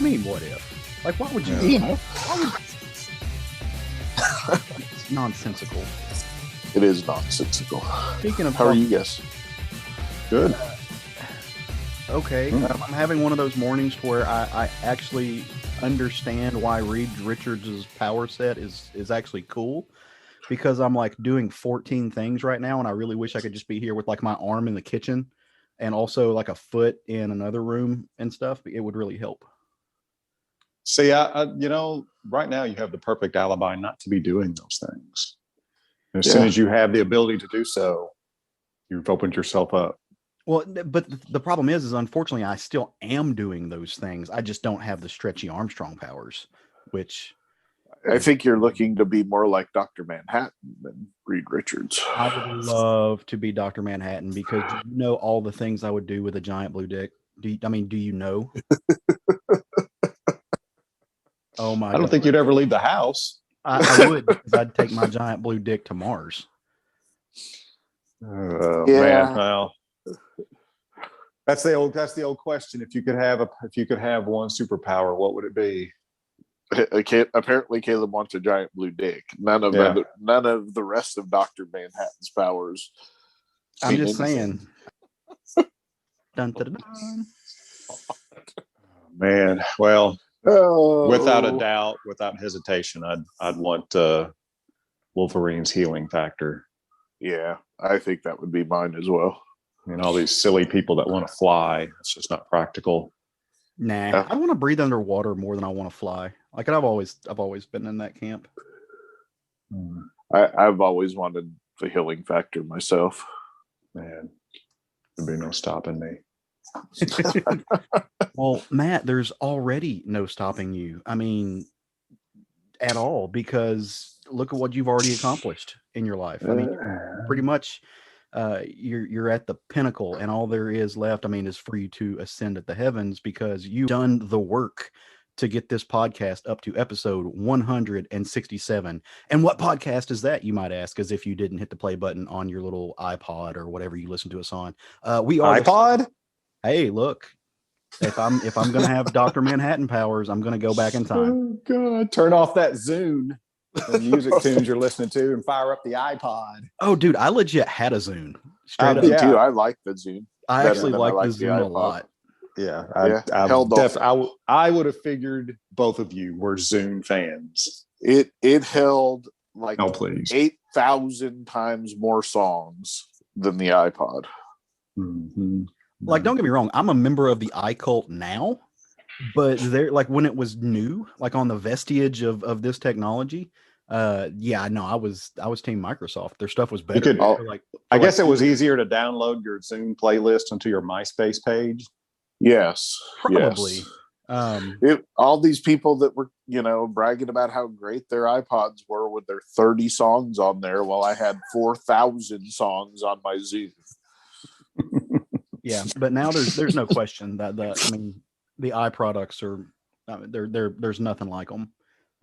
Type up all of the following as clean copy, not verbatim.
mean, what if? Like, why would you? It's nonsensical. It is nonsensical. Speaking of, how are you guys? Good. Okay, I'm having one of those mornings where I actually understand why Reed Richards' power set is actually cool, because I'm like doing 14 things right now, and I really wish I could just be here with like my arm in the kitchen and also like a foot in another room and stuff. It would really help. See, I right now you have the perfect alibi not to be doing those things. And as soon as you have the ability to do so, you've opened yourself up. Well, but the problem is unfortunately I still am doing those things. I just don't have the Stretchy Armstrong powers, which I think you're looking to be more like Dr. Manhattan than Reed Richards. I would love to be Dr. Manhattan, because you know all the things I would do with a giant blue dick. Do you know? Oh my! I don't think you'd ever leave the house. I would, because I'd take my giant blue dick to Mars. Man, well, that's the old question. If you could have one superpower, what would it be? Apparently, Caleb wants a giant blue dick. None of the rest of Dr. Manhattan's powers. I'm just saying. Dun, dun, dun. Man, well, without a doubt, without hesitation, I'd want Wolverine's healing factor. Yeah, I think that would be mine as well. And all these silly people that want to fly, it's just not practical. Nah, I want to breathe underwater more than I want to fly. Like, I've always been in that camp. I've always wanted the healing factor myself. Man, there'd be no stopping me. Well, Matt, there's already no stopping you. I mean, at all, because look at what you've already accomplished in your life. I mean, pretty much you're at the pinnacle, and all there is left, I mean, is for you to ascend at the heavens, because you've done the work to get this podcast up to episode 167. And what podcast is that, you might ask, as if you didn't hit the play button on your little iPod or whatever you listen to us on. We are iPod. Hey, look. If I'm gonna have Dr. Manhattan powers, I'm gonna go back in time. Oh God! Turn off that Zune, the music tunes you're listening to, and fire up the iPod. Oh, dude, I legit had a Zune. Straight up. Me too. I like the Zune. I actually like the Zune a lot. Yeah, I would have figured both of you were Zune fans. It held like 8,000 times more songs than the iPod. Mm-hmm. Like, don't get me wrong, I'm a member of the iCult now, but there, like, when it was new, like on the vestige of this technology, I was Team Microsoft. Their stuff was better. I guess it was easier to download your Zune playlist onto your MySpace page. Yes, probably. Yes. All these people that were, bragging about how great their iPods were with their 30 songs on there, while I had 4,000 songs on my Zune. Yeah, but now there's no question that the iProducts are there's nothing like them.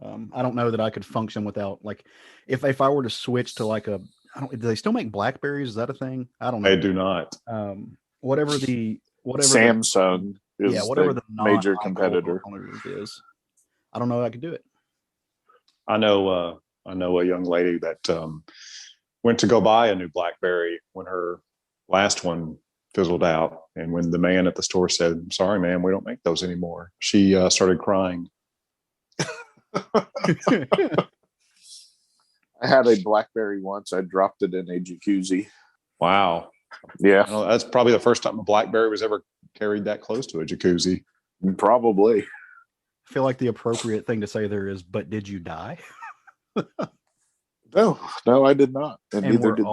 I don't know that I could function without, like, if I were to switch to like do they still make Blackberries? Is that a thing? I don't know. They do not. Whatever Samsung is whatever the major competitor is. I don't know if I could do it. I know a young lady that went to go buy a new Blackberry when her last one fizzled out, and when the man at the store said, "Sorry, ma'am, we don't make those anymore," she started crying. I had a Blackberry once. I dropped it in a jacuzzi. Wow. Yeah. That's probably the first time a Blackberry was ever carried that close to a jacuzzi. Probably. I feel like the appropriate thing to say there is, but did you die? No, I did not. And neither did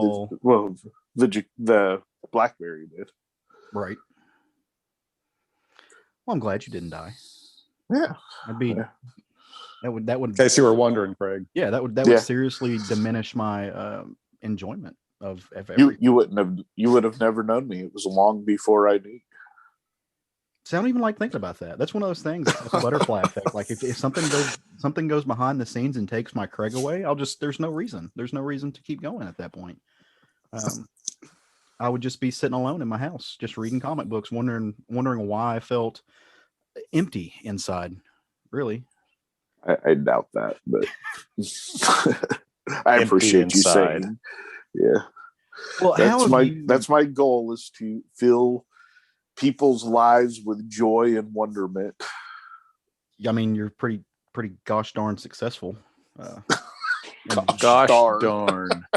the Blackberry did. Right. Well, I'm glad you didn't die. Yeah. That would in case you were wondering, Craig. Yeah, that would seriously diminish my enjoyment of everything. You would have never known me. It was long before I knew. See, I don't even like thinking about that. That's one of those things, like a butterfly effect. Like, if something goes behind the scenes and takes my Craig away, there's no reason to keep going at that point. I would just be sitting alone in my house, just reading comic books, wondering why I felt empty inside. Really. I doubt that, but I appreciate you saying. Yeah. Well, that's my goal, is to fill people's lives with joy and wonderment. I mean, you're pretty gosh darn successful. Gosh darn.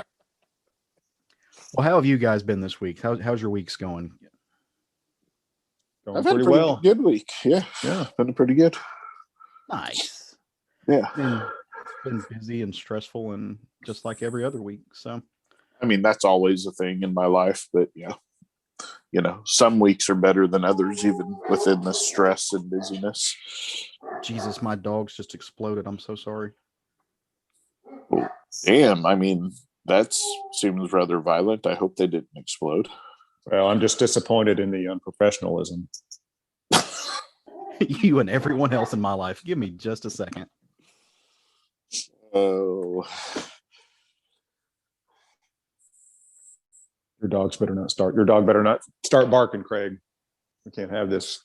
Well, how have you guys been this week? How's your weeks going? I've had a pretty good week. Yeah. Been pretty good. Nice. Yeah. Been busy and stressful, and just like every other week. So, I mean, that's always a thing in my life, but some weeks are better than others, even within the stress and busyness. Jesus, my dog's just exploded. I'm so sorry. Oh, damn. I mean, that seems rather violent. I hope they didn't explode. Well, I'm just disappointed in the unprofessionalism. You and everyone else in my life. Give me just a second. Oh. Your dog better not start barking, Craig. We can't have this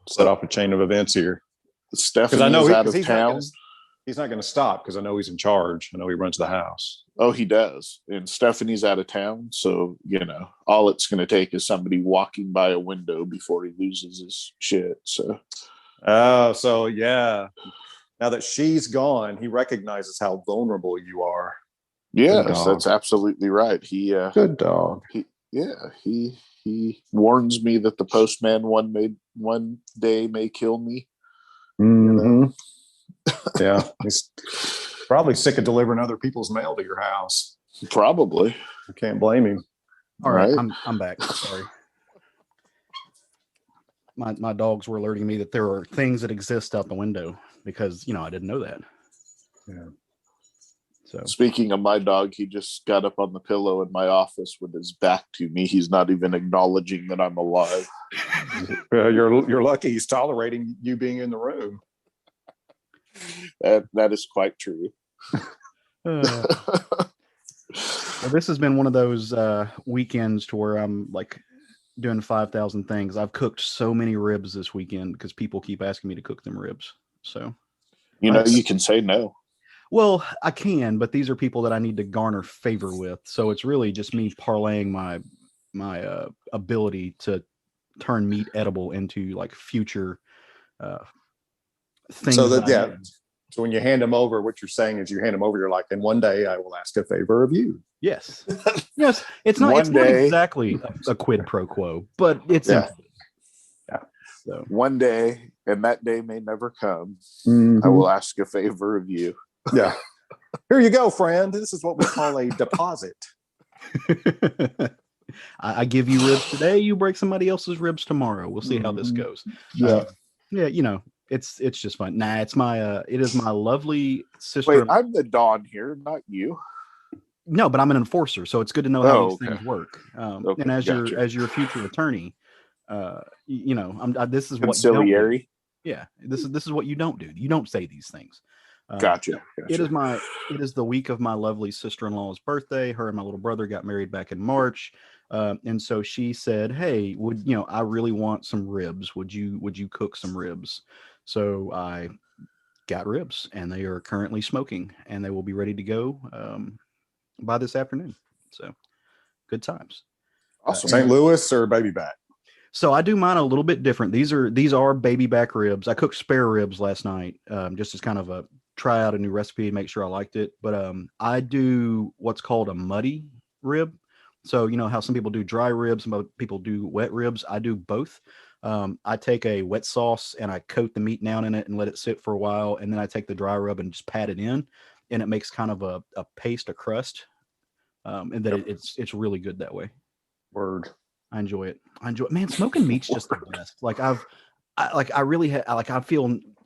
set off a chain of events here. Stephanie's out of town. He's not going to stop because I know he's in charge. I know he runs the house. Oh, he does. And Stephanie's out of town. So, all it's going to take is somebody walking by a window before he loses his shit. So, yeah. Now that she's gone, he recognizes how vulnerable you are. Yes, that's absolutely right. Good dog. He warns me that the postman one day may kill me. Mm-hmm. Yeah, he's probably sick of delivering other people's mail to your house. Probably. I can't blame him. All right. I'm back. Sorry. My dogs were alerting me that there are things that exist out the window because, I didn't know that. Yeah. So, speaking of my dog, he just got up on the pillow in my office with his back to me. He's not even acknowledging that I'm alive. You're lucky he's tolerating you being in the room. That is quite true. Well, this has been one of those weekends to where I'm like doing 5,000 things. I've cooked so many ribs this weekend because people keep asking me to cook them ribs. So, you can say no. Well, I can, but these are people that I need to garner favor with. So it's really just me parlaying my ability to turn meat edible into like future things. So when you hand them over, what you're saying is you hand them over, you're like, and one day I will ask a favor of you. Yes. Yes. It's not exactly a quid pro quo, but it's So one day, and that day may never come, I will ask a favor of you. Yeah. Here you go, friend. This is what we call a deposit. I give you ribs today, you break somebody else's ribs tomorrow. We'll see how this goes. Yeah. It's just fun. Nah, it is my lovely sister. Wait, I'm the Don here, not you. No, but I'm an enforcer, so it's good to know how these things work. And as your future attorney, this is what conciliary. Yeah, this is what you don't do. You don't say these things. Gotcha. It is the week of my lovely sister-in-law's birthday. Her and my little brother got married back in March, and so she said, "Hey, I really want some ribs. Would you cook some ribs?" So I got ribs, and they are currently smoking, and they will be ready to go by this afternoon. So good times. Awesome. St. Louis or baby back? So I do mine a little bit different. These are baby back ribs. I cooked spare ribs last night, just as kind of a try out a new recipe, make sure I liked it. But I do what's called a muddy rib. So how some people do dry ribs, some people do wet ribs. I do both. I take a wet sauce and I coat the meat down in it and let it sit for a while, and then I take the dry rub and just pat it in, and it makes kind of a paste, a crust, and then it's really good that way. Word. I enjoy it. Man, smoking meat's just the best. I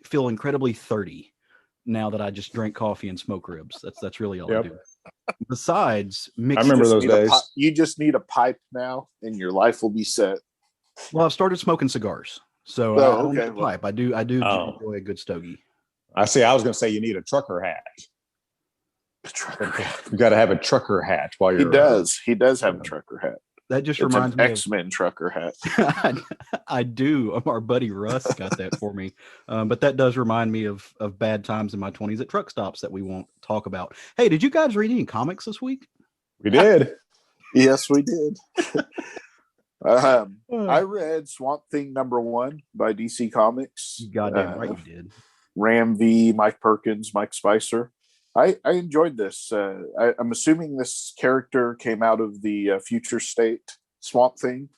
feel incredibly 30 now that I just drink coffee and smoke ribs. That's really all I do. Besides, I remember those days. You just need a pipe now, and your life will be set. Well, I've started smoking cigars, so I don't need a pipe. I do enjoy a good stogie. I see. I was going to say you need a trucker hat. You got to have a trucker hat while you're. He does. He does have a trucker hat. That just It's reminds an me X-Men trucker hat. I do. Our buddy Russ got that for me. But that does remind me of bad times in my 20s at truck stops that we won't talk about. Hey, did you guys read any comics this week? We did. Yes, we did. I read Swamp Thing #1 by DC Comics. Goddamn right you did. Ram V, Mike Perkins, Mike Spicer. I enjoyed this. I'm assuming this character came out of the Future State Swamp Thing.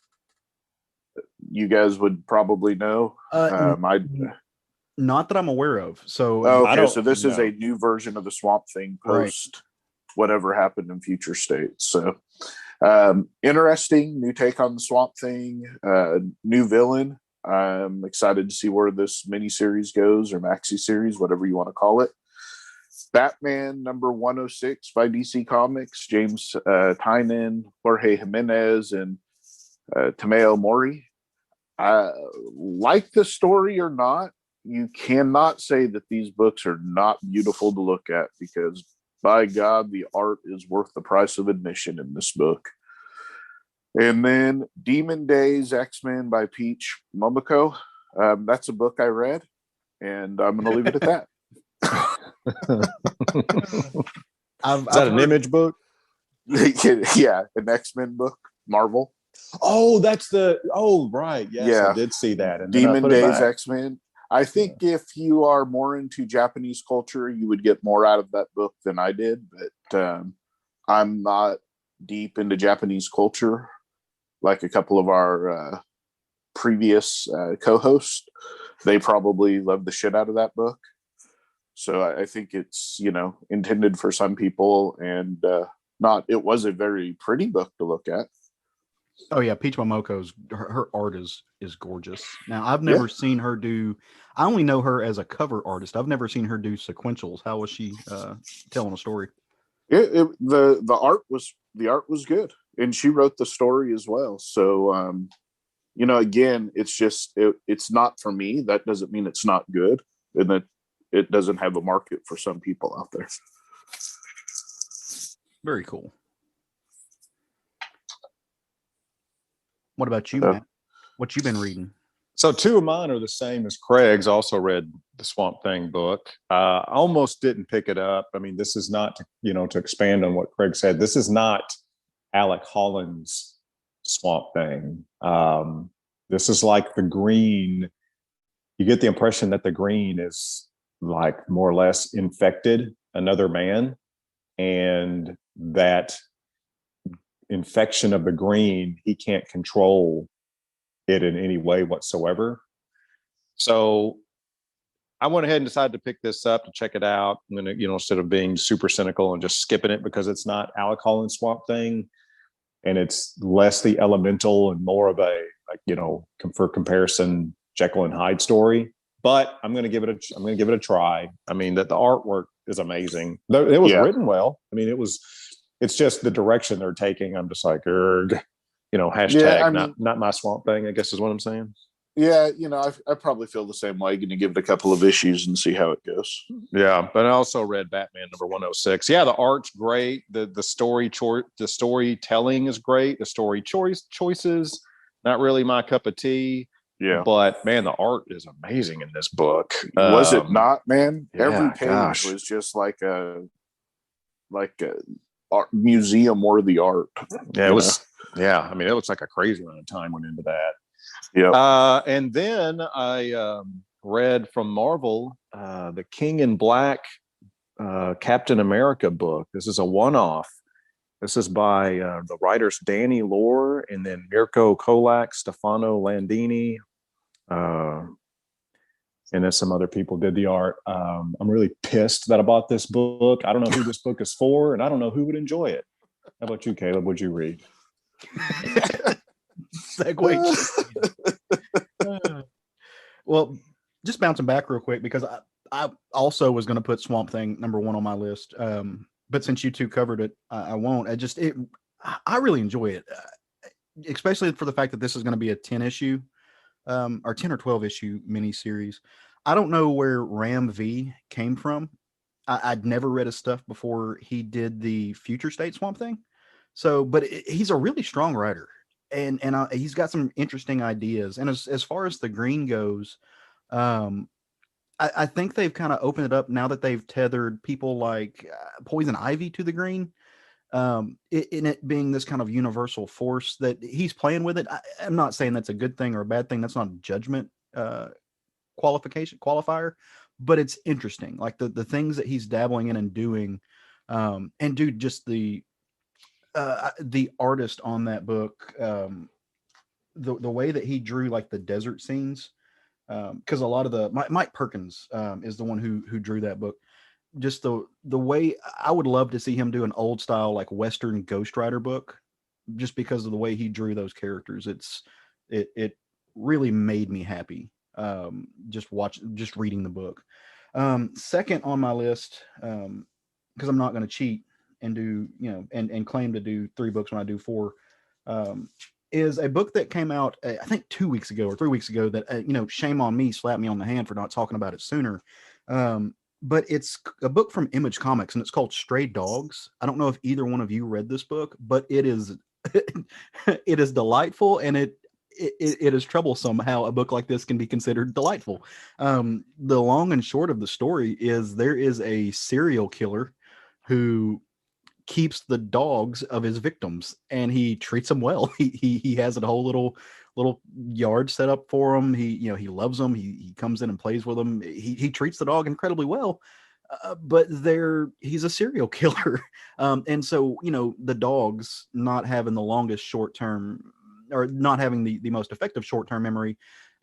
You guys would probably know. Not that I'm aware of. So okay, so this is a new version of the Swamp Thing post whatever happened in Future State. So interesting new take on the Swamp Thing. New villain. I'm excited to see where this miniseries goes, or maxi series, whatever you want to call it. Batman #106 by DC Comics, James Tynion, Jorge Jimenez, and Tomeo Mori. Like the story or not, you cannot say that these books are not beautiful to look at, because by God, the art is worth the price of admission in this book. And then Demon Days X-Men by Peach Momoko. That's a book I read, and I'm going to leave it at that. Is that an Image book? Yeah, an X-Men book, Marvel. Oh, right. Yes, yeah. I did see that. And Demon Days X-Men. I think if you are more into Japanese culture, you would get more out of that book than I did. But I'm not deep into Japanese culture like a couple of our previous co-hosts. They probably love the shit out of that book. So I think it's, intended for some people, and it was a very pretty book to look at. Oh yeah, Peach Momoko's her art is gorgeous. Now I've never seen her do. I only know her as a cover artist. I've never seen her do sequentials. How was she telling a story? The art was good, and she wrote the story as well. So again, it's just it's not for me. That doesn't mean it's not good, and that it doesn't have a market for some people out there. Very cool. What about you, Matt? What you been reading? So 2 of mine are the same as Craig's. Also read the Swamp Thing book. I almost didn't pick it up. I mean, this is not to expand on what Craig said. This is not Alec Holland's Swamp Thing. This is like the Green. You get the impression that the Green is like more or less infected another man, and that infection of the Green, he can't control it in any way whatsoever. So I went ahead and decided to pick this up to check it out. I'm gonna, instead of being super cynical and just skipping it because it's not Alec Holland's Swamp Thing, and it's less the elemental and more of a for comparison Jekyll and Hyde story. But I'm gonna give it a try. I mean, that the artwork is amazing. It was written well. I mean, it's just the direction they're taking. I'm just like, hashtag not my Swamp Thing, I guess is what I'm saying. Yeah, I probably feel the same way. Going to give it a couple of issues and see how it goes. Yeah, but I also read Batman #106. Yeah, the art's great. The storytelling is great. The story choices, not really my cup of tea. Yeah, but man, the art is amazing in this book. Was it not, man? Yeah, every page was just like a museum worthy art. Yeah, it was. Yeah, I mean, it looks like a crazy amount of time went into that. Yeah. And then I read from Marvel the King in Black Captain America book. This is a one-off. This is by the writers Danny Lore and then Mirko Kolak, Stefano Landini, and then some other people did the art. I'm really pissed that I bought this book. I don't know who this book is for, and I don't know who would enjoy it. How about you, Caleb? What'd you read? Segue. Well, just bouncing back real quick, because I also was going to put Swamp Thing #1 on my list. But since you two covered it, I won't. I really enjoy it, especially for the fact that this is going to be a 10 issue, or 10 or 12 issue miniseries. I don't know where Ram V came from. I'd never read his stuff before he did the Future State Swamp Thing. So, but he's a really strong writer. he's got some interesting ideas. And as far as the green goes, um, I think they've kind of opened it up now that they've tethered people like Poison Ivy to the green. In it being this kind of universal force that he's playing with it. I'm not saying that's a good thing or a bad thing. That's not a judgment qualifier, but it's interesting. Like the things that he's dabbling in and doing, and dude, just the artist on that book, the way that he drew like the desert scenes, because a lot of the Mike Perkins is the one who drew that book. Just the way I would love to see him do an old style like Western Ghost Rider book, just because of the way he drew those characters. It really made me happy. Just reading the book. Second on my list, because I'm not going to cheat and do and claim to do 3 books when I do 4. Is a book that came out I think 2 weeks ago or 3 weeks ago that shame on me, slapped me on the hand for not talking about it sooner. But it's a book from Image Comics and it's called Stray Dogs. I don't know if either one of you read this book, but it is it is delightful, and it is troublesome how a book like this can be considered delightful. The long and short of the story is there is a serial killer who keeps the dogs of his victims and he treats them well. He has a whole little yard set up for them. He loves them. He comes in and plays with them. He treats the dog incredibly well. But he's a serial killer. And so, the dogs not having the longest short term, or not having the most effective short term memory,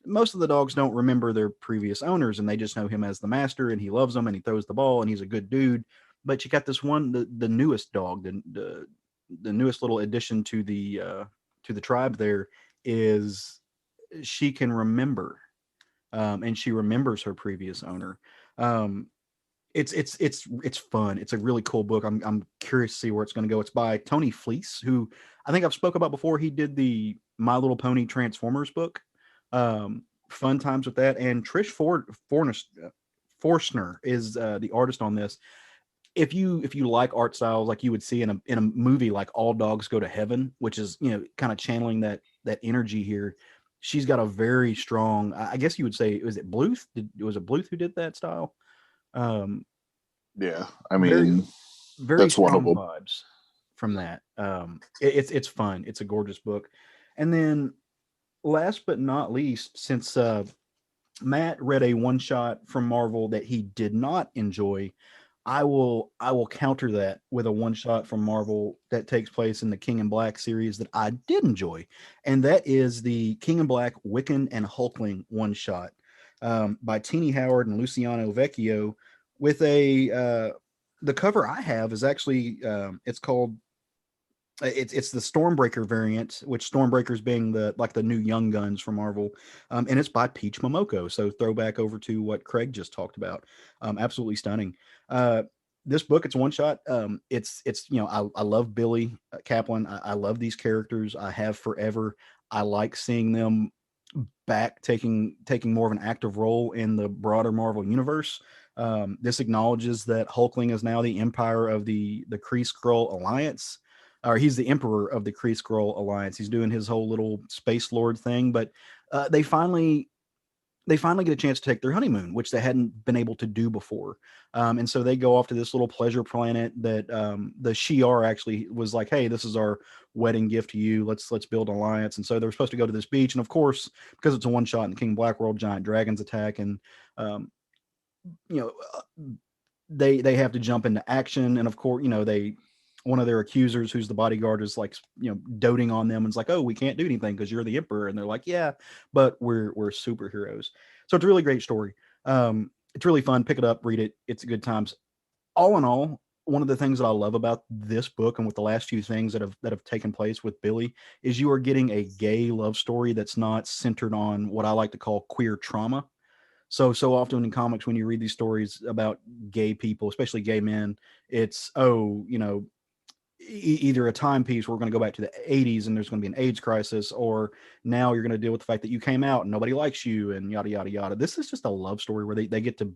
most of the dogs don't remember their previous owners, and they just know him as the master, and he loves them and he throws the ball and he's a good dude. But you got this one, the newest dog, the newest little addition to the tribe. There is, she can remember, and she remembers her previous owner. It's fun. It's a really cool book. I'm curious to see where it's going to go. It's by Tony Fleece, who I think I've spoke about before. He did the My Little Pony Transformers book. Fun times with that. And Trish Forstner is the artist on this. If you like art styles like you would see in a movie like All Dogs Go to Heaven, which is kind of channeling that energy here, she's got a very strong. I guess you would say, was it Bluth? Was it Bluth who did that style? Yeah, I mean, very that's one of strong them. vibes from that. It's fun. It's a gorgeous book. And then last but not least, since Matt read a one shot from Marvel that he did not enjoy, I will counter that with a one shot from Marvel that takes place in the King in Black series that I did enjoy, and that is the King in Black Wiccan and Hulkling one shot by Teenie Howard and Luciano Vecchio. With the cover I have is actually it's called it's the Stormbreaker variant, which Stormbreakers being the new Young Guns from Marvel, and it's by Peach Momoko. So throwback over to what Craig just talked about. Absolutely stunning. This book, it's one shot. It's I love Billy Kaplan. I love these characters. I have forever. I like seeing them back taking more of an active role in the broader Marvel universe. This acknowledges that Hulkling is now the empire of the Kree Skrull Alliance, or he's the emperor of the Kree Skrull Alliance. He's doing his whole little space lord thing, but they finally get a chance to take their honeymoon, which they hadn't been able to do before. And so they go off to this little pleasure planet that the Shi'ar actually was like, hey, this is our wedding gift to you. Let's build an alliance. And so they're supposed to go to this beach. And of course, because it's a one shot in the King Black world, giant dragons attack. And, they have to jump into action. And of course, one of their accusers, who's the bodyguard, is like, doting on them and it's like, oh, we can't do anything because you're the emperor. And they're like, yeah, but we're superheroes. So it's a really great story. It's really fun. Pick it up, read it. It's good times. All in all, one of the things that I love about this book and with the last few things that have taken place with Billy is you are getting a gay love story that's not centered on what I like to call queer trauma. So often in comics, when you read these stories about gay people, especially gay men, it's, either a timepiece where we're going to go back to the 80s and there's going to be an AIDS crisis, or now you're going to deal with the fact that you came out and nobody likes you and yada, yada, yada. This is just a love story where they get to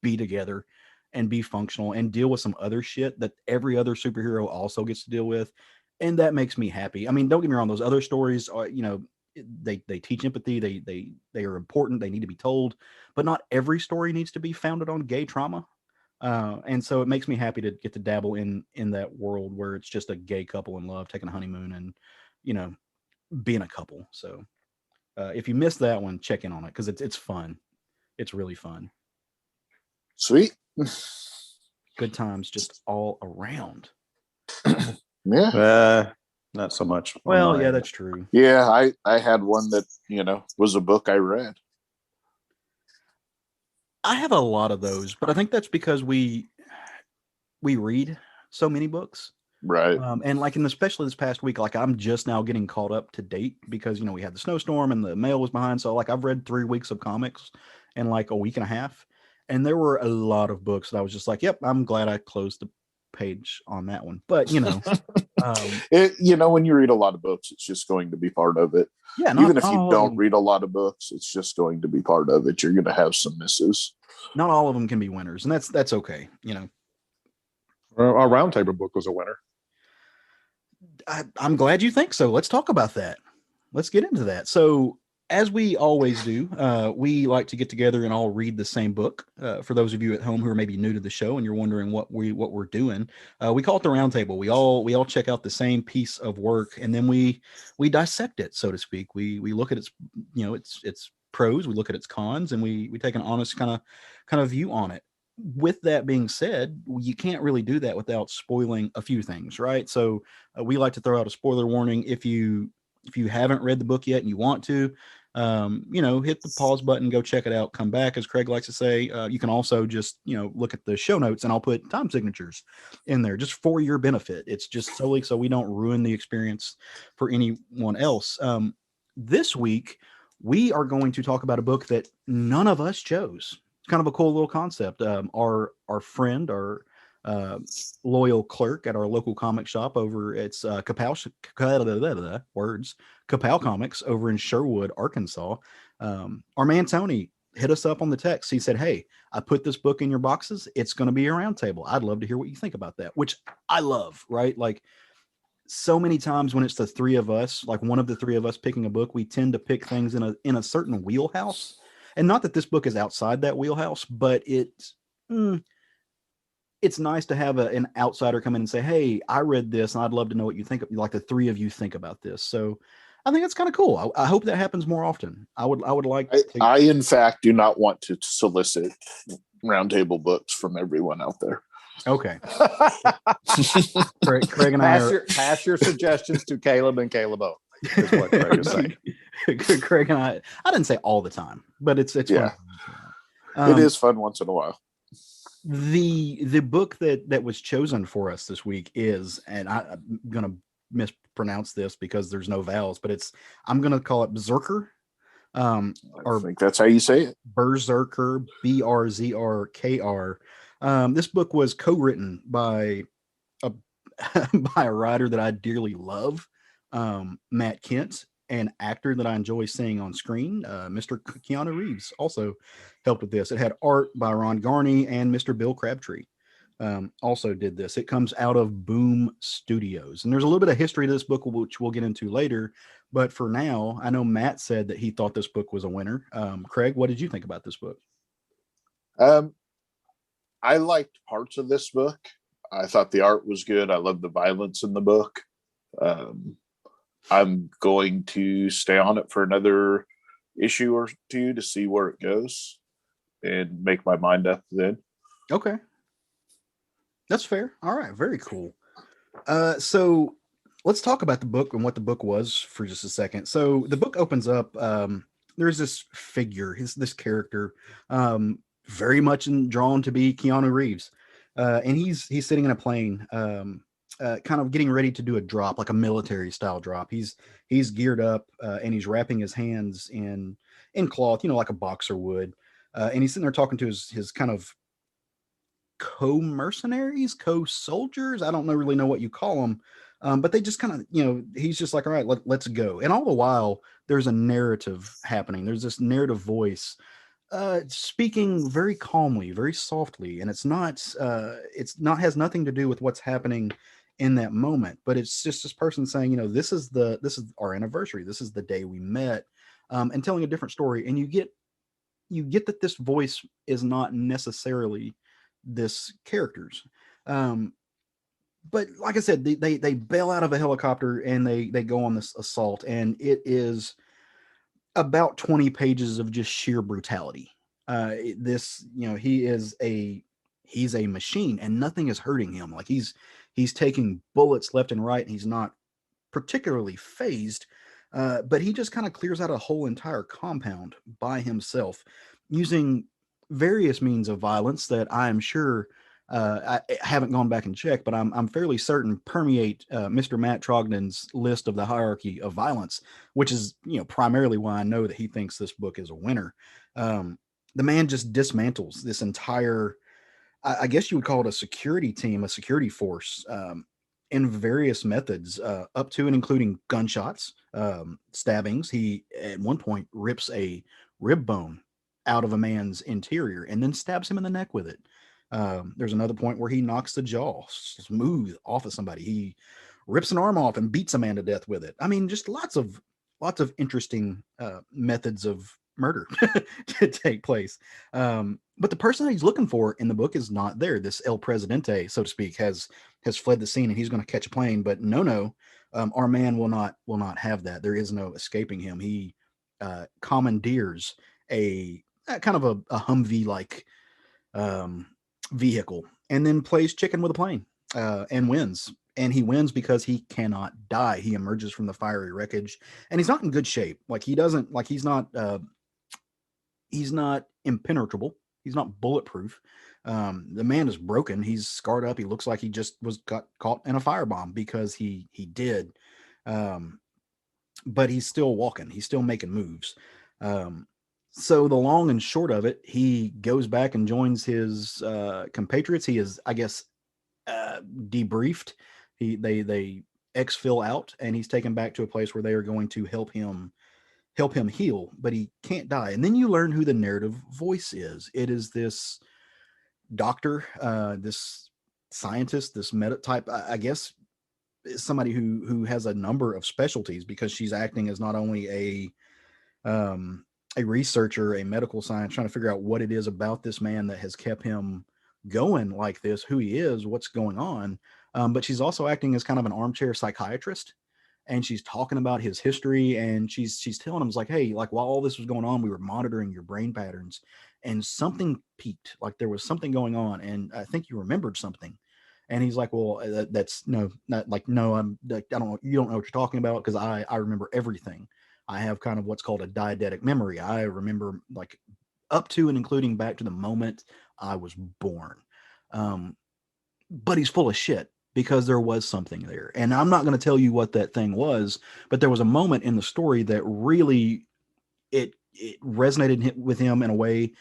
be together and be functional and deal with some other shit that every other superhero also gets to deal with. And that makes me happy. I mean, don't get me wrong; those other stories are, you know, they teach empathy. They are important. They need to be told, but not every story needs to be founded on gay trauma. And so it makes me happy to get to dabble in that world where it's just a gay couple in love taking a honeymoon and, you know, being a couple. So if you missed that one, check in on it because it's fun. It's really fun. Sweet. Good times just all around. Yeah. Not so much. Well, yeah, that's true. Yeah, I had one that, you know, was a book I read. I have a lot of those, but I think that's because we read so many books. Right. And like, especially this past week, like I'm just now getting caught up to date because, you know, we had the snowstorm and the mail was behind. So like I've read 3 weeks of comics in like a week and a half. And there were a lot of books that I was just like, yep, I'm glad I closed the page on that one. But, you know, you know, when you read a lot of books, it's just going to be part of it. Yeah. Even if you don't read a lot of books, it's just going to be part of it. You're going to have some misses. Not all of them can be winners, and that's okay. You know, our roundtable book was a winner. I'm glad you think so. Let's talk about that. Let's get into that. So, as we always do, we like to get together and all read the same book. For those of you at home who are maybe new to the show and you're wondering what we're doing, we call it the roundtable. We all check out the same piece of work and then we dissect it, so to speak. We look at its, you know, its pros, we look at its cons, and we take an honest kind of view on it. With that being said, you can't really do that without spoiling a few things, right? So we like to throw out a spoiler warning if you haven't read the book yet and you want to, you know, hit the pause button, go check it out, come back, as Craig likes to say. You can also just, you know, look at the show notes and I'll put time signatures in there just for your benefit. It's just solely so we don't ruin the experience for anyone else. This week, we are going to talk about a book that none of us chose. It's kind of a cool little concept. Our friend, our loyal clerk at our local comic shop over it's Kapow Comics over in Sherwood, Arkansas. Our man Tony hit us up on the text. He said, "Hey, I put this book in your boxes. It's going to be a round table. I'd love to hear what you think about that," which I love, right? Like so many times when it's the three of us, like one of the three of us picking a book, we tend to pick things in a certain wheelhouse. And not that this book is outside that wheelhouse, but it's nice to have an outsider come in and say, "Hey, I read this and I'd love to know what you think, like the three of you think about this." So I think that's kind of cool. I hope that happens more often. I would like I in fact do not want to solicit roundtable books from everyone out there. Okay. Craig and pass your suggestions to Caleb and Caleb O. Is what Craig is saying. Craig and I didn't say all the time, but it's yeah. Fun. It is fun once in a while. The book that was chosen for us this week is, and I'm gonna mispronounce this because there's no vowels, but I'm gonna call it Brzrkr. I think that's how you say it. Brzrkr, Brzrkr. This book was co-written by a writer that I dearly love, Matt Kent, an actor that I enjoy seeing on screen. Mr. Keanu Reeves also helped with this. It had art by Ron Garney, and Mr. Bill Crabtree also did this. It comes out of Boom Studios. And there's a little bit of history to this book, which we'll get into later. But for now, I know Matt said that he thought this book was a winner. Craig, what did you think about this book? I liked parts of this book. I thought the art was good. I loved the violence in the book. I'm going to stay on it for another issue or two to see where it goes and make my mind up then. Okay. That's fair. All right. Very cool. So let's talk about the book and what the book was for just a second. So the book opens up. There's this figure, this character, very much drawn to be Keanu Reeves. And he's sitting in a plane, kind of getting ready to do a drop, like a military style drop. He's geared up and he's wrapping his hands in cloth, you know, like a boxer would. And he's sitting there talking to his kind of co-mercenaries, co-soldiers. I don't really know what you call them. But they just kind of, you know, he's just like, "All right, let's go." And all the while there's a narrative happening. There's this narrative voice speaking very calmly, very softly. And it's not has nothing to do with what's happening in that moment. But it's just this person saying, you know, this is our anniversary. This is the day we met, and telling a different story. And you get that this voice is not necessarily this character's. But like I said, they bail out of a helicopter and they go on this assault, and it is about 20 pages of just sheer brutality. This, you know, he's a machine, and nothing is hurting him. Like he's taking bullets left and right, and he's not particularly phased. But he just kind of clears out a whole entire compound by himself using various means of violence that I am sure, I haven't gone back and checked, but I'm fairly certain permeate Mr. Matt Trogdon's list of the hierarchy of violence, which is, you know, primarily why I know that he thinks this book is a winner. The man just dismantles this entire, I guess you would call it a security team, a security force, in various methods, up to and including gunshots, stabbings. He at one point rips a rib bone out of a man's interior and then stabs him in the neck with it. There's another point where he knocks the jaw smooth off of somebody. He rips an arm off and beats a man to death with it. I mean, just lots of interesting methods of murder to take place. But the person that he's looking for in the book is not there. This El Presidente, so to speak, has fled the scene, and he's going to catch a plane. But no, our man will not have that. There is no escaping him. He commandeers a kind of a Humvee like vehicle, and then plays chicken with a plane, and wins. And he wins because he cannot die. He emerges from the fiery wreckage, and he's not in good shape. Like he's not impenetrable. He's not bulletproof. The man is broken. He's scarred up. He looks like he just got caught in a firebomb, because he did. But he's still walking. He's still making moves. So the long and short of it, he goes back and joins his compatriots. He is, I guess, debriefed. They exfil out, and he's taken back to a place where they are going to help him heal, but he can't die. And then you learn who the narrative voice is. It is this doctor, this scientist, this meta type, I guess, somebody who has a number of specialties, because she's acting as not only a researcher, a medical science, trying to figure out what it is about this man that has kept him going like this, who he is, what's going on. But she's also acting as kind of an armchair psychiatrist, and she's talking about his history, and she's telling him, like, hey, like, while all this was going on, we were monitoring your brain patterns, and something peaked, like there was something going on, and I think you remembered something. And he's like, well, that's no, not like, no, I don't know, you don't know what you're talking about, because I remember everything. I have kind of what's called a deidetic memory. I remember, like, up to and including back to the moment I was born. But he's full of shit, because there was something there. And I'm not going to tell you what that thing was, but there was a moment in the story that really, it resonated with him in a way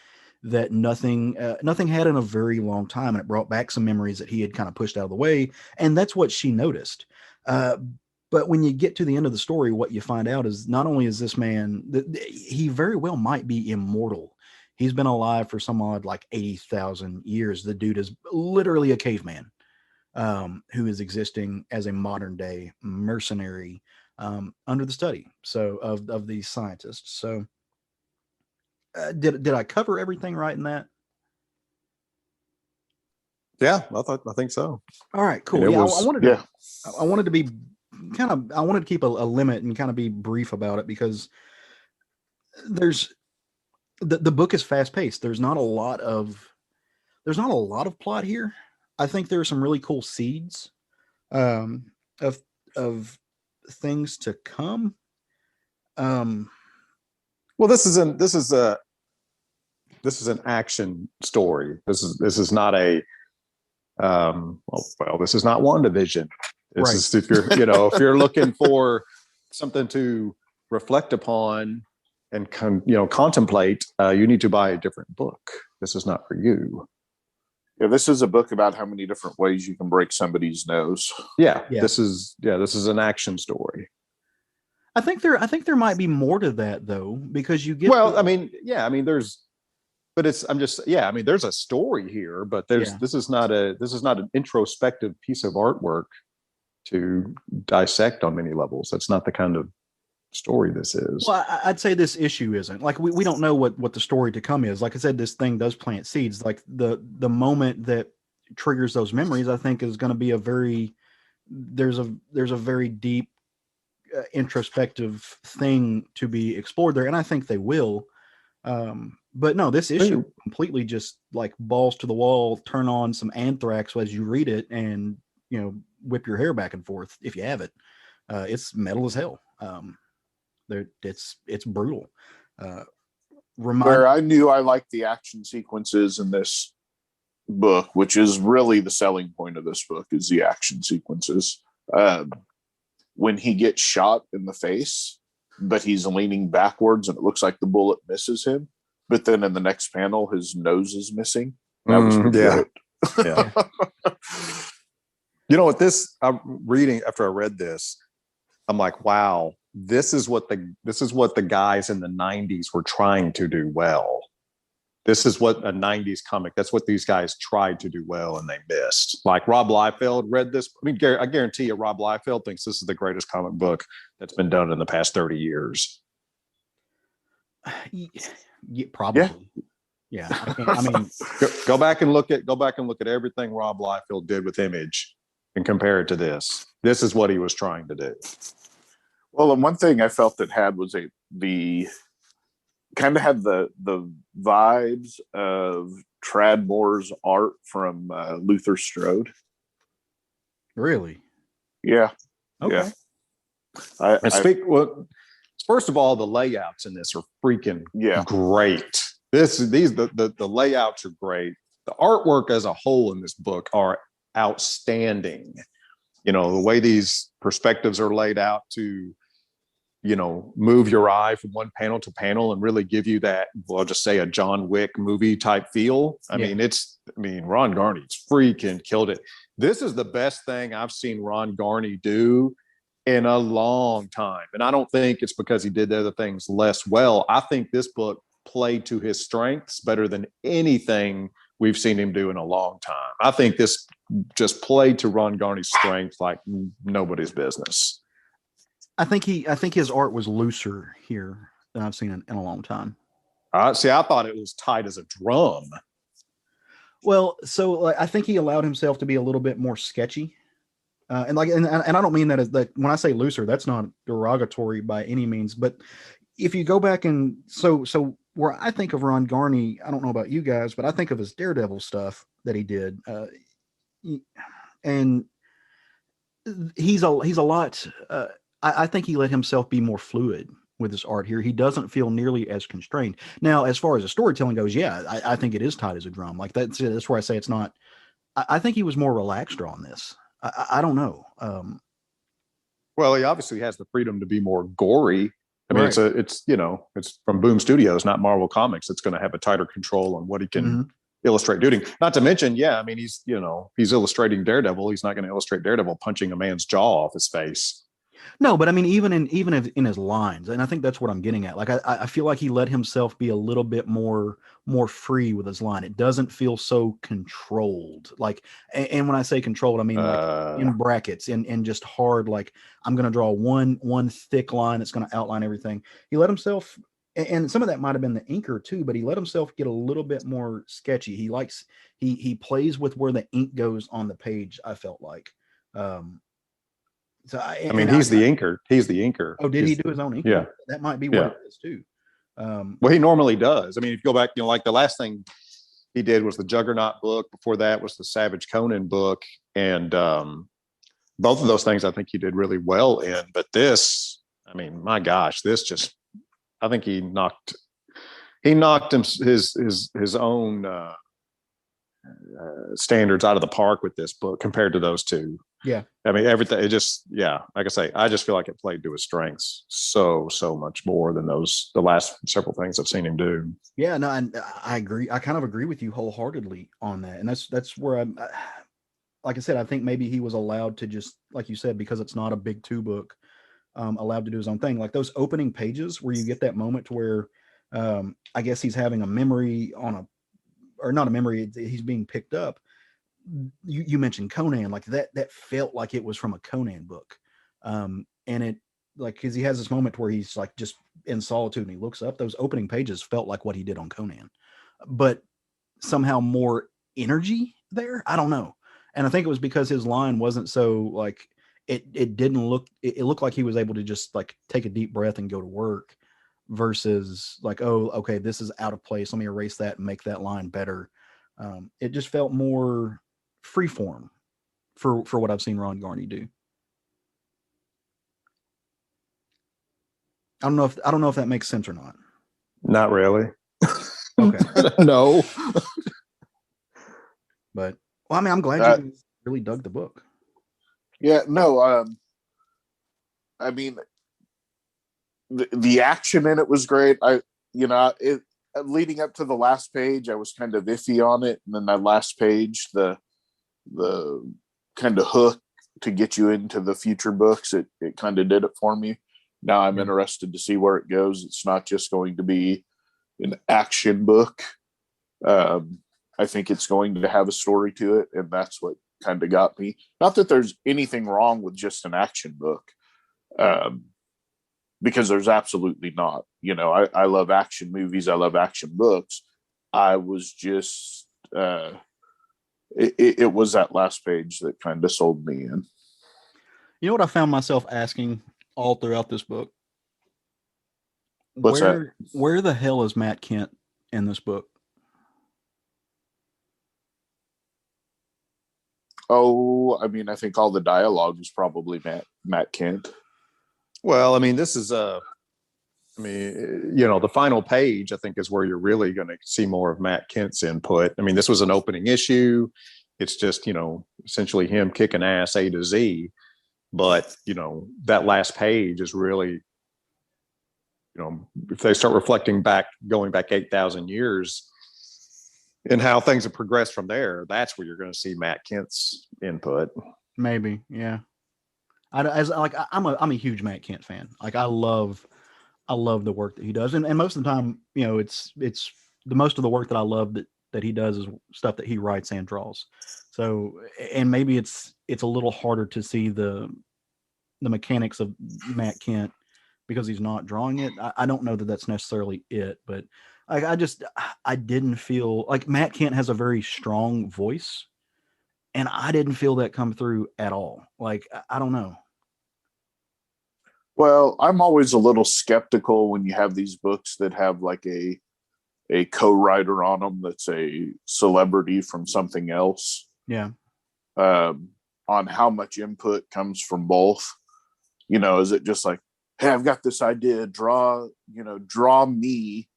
that nothing had in a very long time. And it brought back some memories that he had kind of pushed out of the way. And that's what she noticed. But when you get to the end of the story, what you find out is not only is this man, he very well might be immortal. He's been alive for some odd like 80,000 years. The dude is literally a caveman, who is existing as a modern day mercenary, under the study of these scientists. So did I cover everything right in that? Yeah, I think so. All right, cool. And Yeah, was, I wanted to be I wanted to keep a limit and kind of be brief about it, because there's the book is fast paced. There's not a lot of plot here. I think there are some really cool seeds, of things to come. Well, this is an action story. This is not a this is not WandaVision. This is, if you're if you're looking for something to reflect upon and contemplate, you need to buy a different book. This is not for you. Yeah, this is a book about how many different ways you can break somebody's nose. Yeah. This is an action story. I think there might be more to that, though, because you get there's a story here, but this is not an introspective piece of artwork. to dissect on many levels. That's not the kind of story this is. Well, I'd say this issue isn't like we don't know what the story to come is. Like I said, this thing does plant seeds. Like the moment that triggers those memories, I think is going to be there's a very deep introspective thing to be explored there, and I think they will. But no, this issue completely just like balls to the wall, turn on some Anthrax as you read it, and whip your hair back and forth if you have it. It's metal as hell. It's brutal. Where I knew I liked the action sequences in this book, which is really the selling point of this book, is the action sequences. When he gets shot in the face, but he's leaning backwards and it looks like the bullet misses him, but then in the next panel his nose is missing. That was great. Yeah. You know what, I'm reading after I read this, I'm like, wow, this is what the guys in the 90s were trying to do well. This is what a 90s comic, that's what these guys tried to do well and they missed. Like Rob Liefeld read this. I mean, I guarantee you Rob Liefeld thinks this is the greatest comic book that's been done in the past 30 years. Yeah, probably. Yeah. I mean, go back and look at everything Rob Liefeld did with Image and compare it to this. This is what he was trying to do. Well, and one thing I felt it had was the kind of had the vibes of Tradmore's art from Luther Strode. Really? Yeah. Okay. Yeah. First of all, the layouts in this are freaking great. The layouts are great. The artwork as a whole in this book are outstanding. The way these perspectives are laid out to move your eye from one panel to panel and really give you that, well, I'll just say a John Wick movie type feel. I mean, Ron Garney's freaking killed it. This is the best thing I've seen Ron Garney do in a long time. And I don't think it's because he did the other things less well. I think this book played to his strengths better than anything we've seen him do in a long time. I think this just played to Ron Garney's strengths like nobody's business. I think his art was looser here than I've seen in a long time. See, I thought it was tight as a drum. Well, so I think he allowed himself to be a little bit more sketchy, and I don't mean that as that when I say looser, that's not derogatory by any means. But if you go back and so where I think of Ron Garney, I don't know about you guys, but I think of his Daredevil stuff that he did, and he's a lot. I think he let himself be more fluid with his art here. He doesn't feel nearly as constrained. Now, as far as the storytelling goes, I think it is tight as a drum. Like that's where I say it's not. I think he was more relaxed on this. I don't know. Well, he obviously has the freedom to be more gory. I mean, right. it's from Boom Studios, not Marvel Comics. It's going to have a tighter control on what he can illustrate doing. Not to mention, I mean, he's illustrating Daredevil. He's not going to illustrate Daredevil punching a man's jaw off his face. No, but I mean, even in his lines, and I think that's what I'm getting at. Like, I feel like he let himself be a little bit more free with his line. It doesn't feel so controlled. Like, and when I say controlled, I mean like in brackets and just hard. Like, I'm going to draw one thick line that's going to outline everything. He let himself, and some of that might have been the inker too, but he let himself get a little bit more sketchy. He plays with where the ink goes on the page. I felt like. So I mean, he's the inker. He's the inker. Oh, did he do his own inker? Yeah, that might be what it is too. Well, he normally does. I mean, if you go back, like the last thing he did was the Juggernaut book. Before that was the Savage Conan book, and both of those things I think he did really well in. But this, I mean, my gosh, I think he knocked his own standards out of the park with this book compared to those two. Yeah. I mean, everything, it just, like I say, I just feel like it played to his strengths so much more than the last several things I've seen him do. Yeah, no, and I agree. I kind of agree with you wholeheartedly on that. And that's where like I said, I think maybe he was allowed to just, like you said, because it's not a big two book, allowed to do his own thing. Like those opening pages where you get that moment to where I guess he's having a memory or not a memory, he's being picked up. you mentioned Conan, like that felt like it was from a Conan book. And it, like, because he has this moment where he's like just in solitude and he looks up. Those opening pages felt like what he did on Conan, but somehow more energy there. I don't know. And I think it was because his line wasn't so like it didn't look it looked like he was able to just like take a deep breath and go to work versus like, oh, okay, this is out of place. Let me erase that and make that line better. It just felt more freeform for what I've seen Ron Garney do. I don't know if that makes sense or not. Not really. Okay. No. But well, I mean, I'm glad you really dug the book. Yeah, no, I mean, the action in it was great. Leading up to the last page, I was kind of iffy on it, and then that last page, the kind of hook to get you into the future books, it kind of did it for me. Now I'm interested to see where it goes. It's not just going to be an action book. I think it's going to have a story to it, and that's what kind of got me. Not that there's anything wrong with just an action book, because there's absolutely not. You know, I love action movies. I love action books. I was just, it was that last page that kind of sold me in. You know what I found myself asking all throughout this book? What's that? Where the hell is Matt Kent in this book? Oh, I mean, I think all the dialogue is probably Matt Kent. Well, I mean, this is the final page, I think, is where you're really going to see more of Matt Kent's input. I mean, this was an opening issue. It's just, essentially him kicking ass A to Z. But, that last page is really, if they start reflecting back, going back 8,000 years and how things have progressed from there, that's where you're going to see Matt Kent's input. Maybe. Yeah. I'm a huge Matt Kent fan. Like I love the work that he does. And most of the time, it's the most of the work that I love that he does is stuff that he writes and draws. So, and maybe it's a little harder to see the mechanics of Matt Kent because he's not drawing it. I don't know that that's necessarily it, but I didn't feel like Matt Kent has a very strong voice, and I didn't feel that come through at all. Like, I don't know. Well, I'm always a little skeptical when you have these books that have like a co-writer on them that's a celebrity from something else. Yeah. On how much input comes from both. Is it just like, hey, I've got this idea, draw me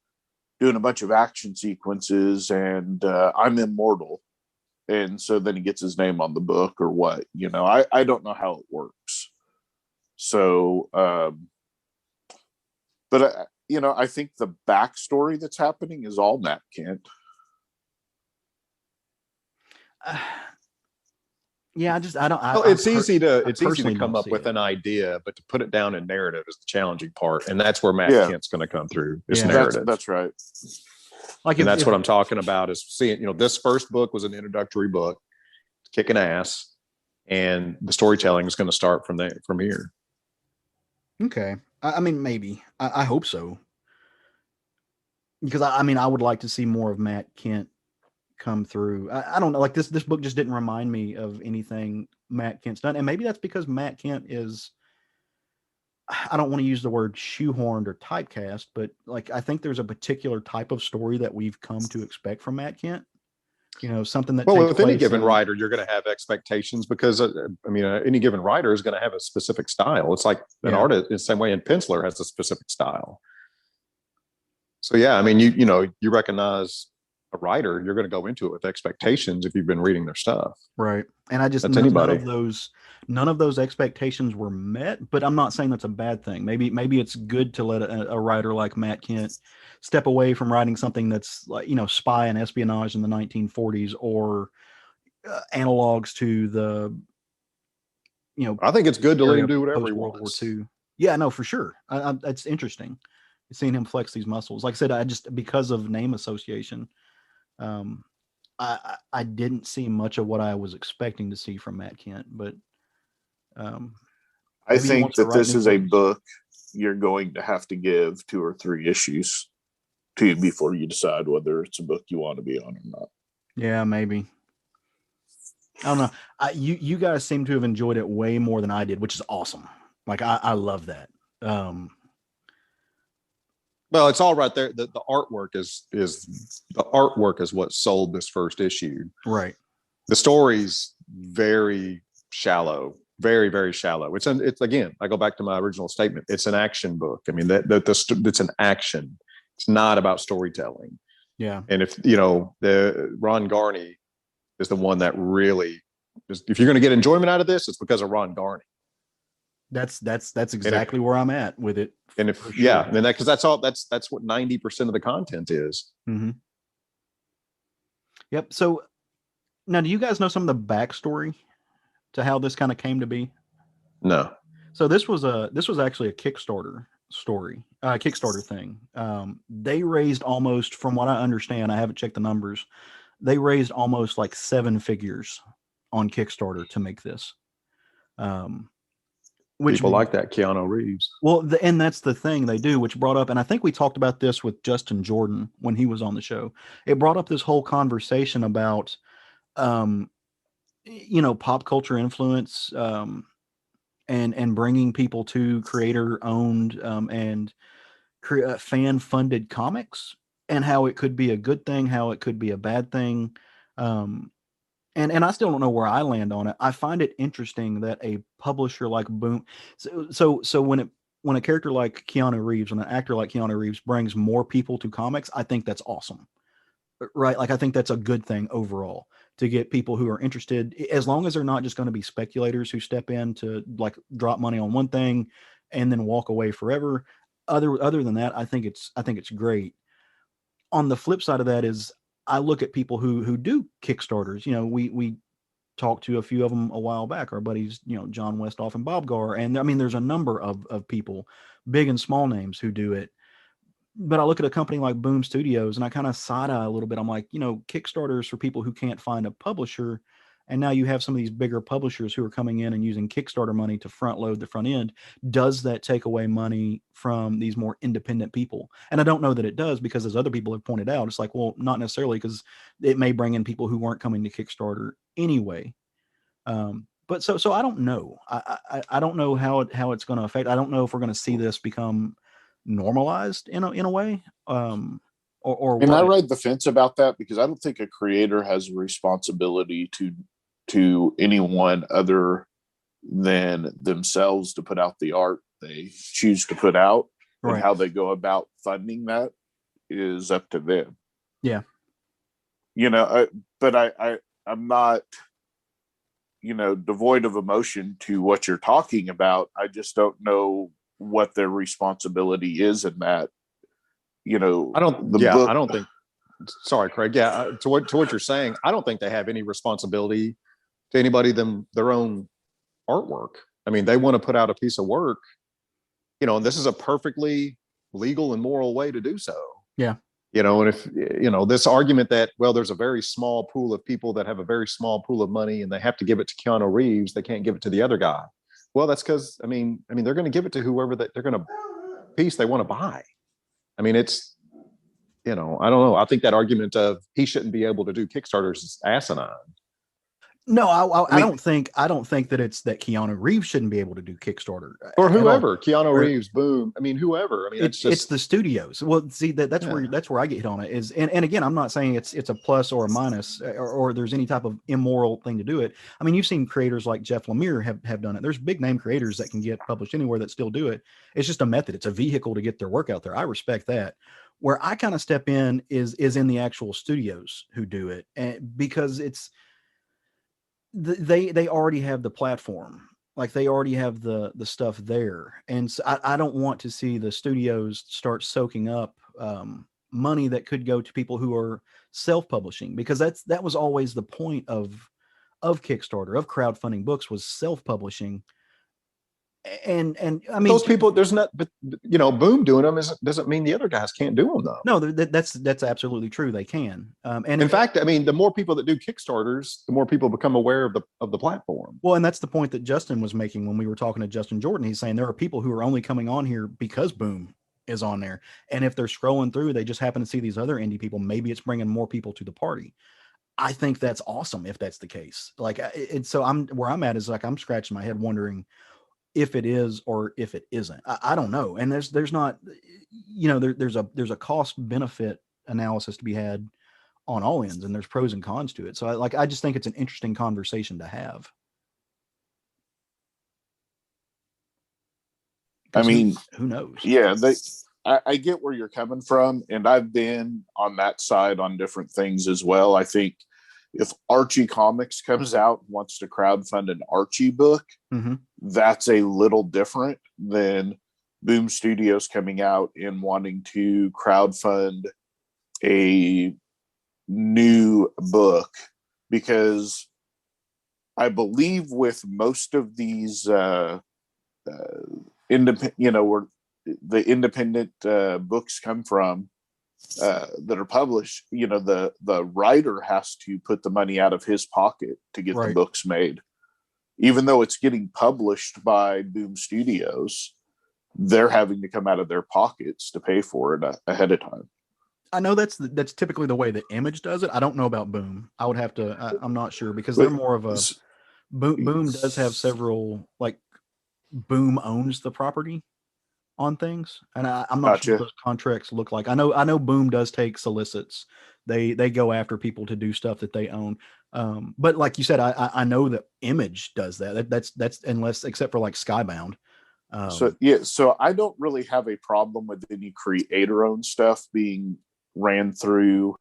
doing a bunch of action sequences and I'm immortal. And so then he gets his name on the book or what, I don't know how it works. So, but I think the backstory that's happening is all Matt Kent. Yeah, it's easy to come up with an idea, but to put it down in narrative is the challenging part, and that's where Matt Kent's going to come through. Is narrative. That's right. That's what I'm talking about. Is seeing, this first book was an introductory book, kicking ass, and the storytelling is going to start from here. Okay, I mean, maybe I hope so, because I would like to see more of Matt Kent come through. I don't know, like this book just didn't remind me of anything Matt Kent's done, and maybe that's because Matt Kent is, I don't want to use the word shoehorned or typecast, but like I think there's a particular type of story that we've come to expect from Matt Kent. Something that with any given writer, you're going to have expectations because any given writer is going to have a specific style. It's like an artist in the same way, and penciler has a specific style. So you recognize a writer, you're going to go into it with expectations if you've been reading their stuff. Right. And I just, none of those expectations were met, but I'm not saying that's a bad thing. Maybe it's good to let a writer like Matt Kent step away from writing something that's like, spy and espionage in the 1940s or analogs to the, I think it's good to let him do whatever he wants. World War II. Yeah, no, for sure. That's interesting. Seeing him flex these muscles. Like I said, because of name association, I didn't see much of what I was expecting to see from Matt Kent, but I maybe he think wants to that write this new is a books. book you're going to have to give 2 or 3 issues to before you decide whether it's a book you want to be on or not. Yeah, maybe. I don't know. You guys seem to have enjoyed it way more than I did, which is awesome. Like I love that. Well, it's all right there. The artwork is the artwork is what sold this first issue. Right. The story's very shallow, very, very shallow. It's again, I go back to my original statement. It's an action book. I mean, it's an action. It's not about storytelling. Yeah. And if the Ron Garney is the one that really is, if you're going to get enjoyment out of this, it's because of Ron Garney. That's exactly where I'm at with it. And if sure. Yeah, I mean because that's what 90% of the content is. Mm-hmm. Yep. So now, do you guys know some of the backstory to how this kind of came to be? No. So this was actually a Kickstarter story, Kickstarter thing. They raised almost, from what I understand, I haven't checked the numbers, they raised almost like 7 figures on Kickstarter to make this. Which people like that Keanu Reeves. Well, and that's the thing they do, which brought up, and I think we talked about this with Justin Jordan when he was on the show. It brought up this whole conversation about, pop culture influence, and bringing people to creator-owned and fan-funded comics, and how it could be a good thing, how it could be a bad thing. And I still don't know where I land on it. I find it interesting that a publisher like Boom, so when a character like Keanu Reeves, when an actor like Keanu Reeves brings more people to comics, I think that's awesome, right? Like I think that's a good thing overall, to get people who are interested, as long as they're not just going to be speculators who step in to like drop money on one thing and then walk away forever. Other than that, I think it's great. On the flip side of that is, I look at people who do Kickstarters. We talked to a few of them a while back. Our buddies, John Westhoff and Bob Gar, and I mean, there's a number of people, big and small names, who do it. But I look at a company like Boom Studios and I kind of side eye a little bit. I'm like, Kickstarters for people who can't find a publisher. And now you have some of these bigger publishers who are coming in and using Kickstarter money to front load the front end. Does that take away money from these more independent people? And I don't know that it does, because as other people have pointed out, it's like, well, not necessarily, because it may bring in people who weren't coming to Kickstarter anyway. But so I don't know. I don't know how it's going to affect. I don't know if we're going to see this become normalized in a way. Or and I ride the fence about that, because I don't think a creator has a responsibility to anyone other than themselves to put out the art they choose to put out. Right. And how they go about funding that is up to them. Yeah. But I'm not, devoid of emotion to what you're talking about. I just don't know what their responsibility is in that. I don't think. Sorry, Craig. Yeah, to what you're saying, I don't think they have any responsibility to anybody their own artwork. I mean, they want to put out a piece of work, and this is a perfectly legal and moral way to do so. Yeah. And if this argument that, well, there's a very small pool of people that have a very small pool of money and they have to give it to Keanu Reeves, they can't give it to the other guy. Well, that's because I mean they're going to give it to whoever they're going to piece they want to buy. I mean, it's, I don't know. I think that argument of he shouldn't be able to do Kickstarters is asinine. No, I don't think that it's that Keanu Reeves shouldn't be able to do Kickstarter, or whoever. Keanu Reeves, Boom. I mean, whoever. I mean, it's the studios. Well, see, that's where I get hit on it is, and again, I'm not saying it's a plus or a minus or there's any type of immoral thing to do it. I mean, you've seen creators like Jeff Lemire have done it. There's big name creators that can get published anywhere that still do it. It's just a method. It's a vehicle to get their work out there. I respect that. Where I kind of step in is in the actual studios who do it, and because it's they already have the platform, like they already have the stuff there, and so I don't want to see the studios start soaking up money that could go to people who are self-publishing, because that was always the point of Kickstarter, of crowdfunding books, was self-publishing. And I mean, those people, there's not, but Boom doing them doesn't mean the other guys can't do them though. No, that's absolutely true. They can. And in fact, I mean, the more people that do Kickstarters, the more people become aware of the platform. Well, and that's the point that Justin was making when we were talking to Justin Jordan. He's saying there are people who are only coming on here because Boom is on there. And if they're scrolling through, they just happen to see these other indie people. Maybe it's bringing more people to the party. I think that's awesome if that's the case. Like, so where I'm at is like, I'm scratching my head wondering if it is or if it isn't. I don't know. And there's not, there's a cost benefit analysis to be had on all ends, and there's pros and cons to it. So I just think it's an interesting conversation to have. I mean, who knows? Yeah, I get where you're coming from, and I've been on that side on different things as well. I think if Archie Comics comes out and wants to crowdfund an Archie book, that's a little different than Boom Studios coming out and wanting to crowdfund a new book, because I believe with most of these independent, where the independent books come from that are published, the writer has to put the money out of his pocket to get the books made. Even though it's getting published by Boom Studios, they're having to come out of their pockets to pay for it ahead of time. I know that's typically the way that Image does it. I don't know about Boom. I would have to. I'm not sure, because they're more of a Boom does have several, like, Boom owns the property on things, and I'm not sure what those contracts look like. I know Boom does take solicits. They go after people to do stuff that they own. But like you said, I know that Image does that. That's unless, except for like Skybound. So I don't really have a problem with any creator-owned stuff being ran through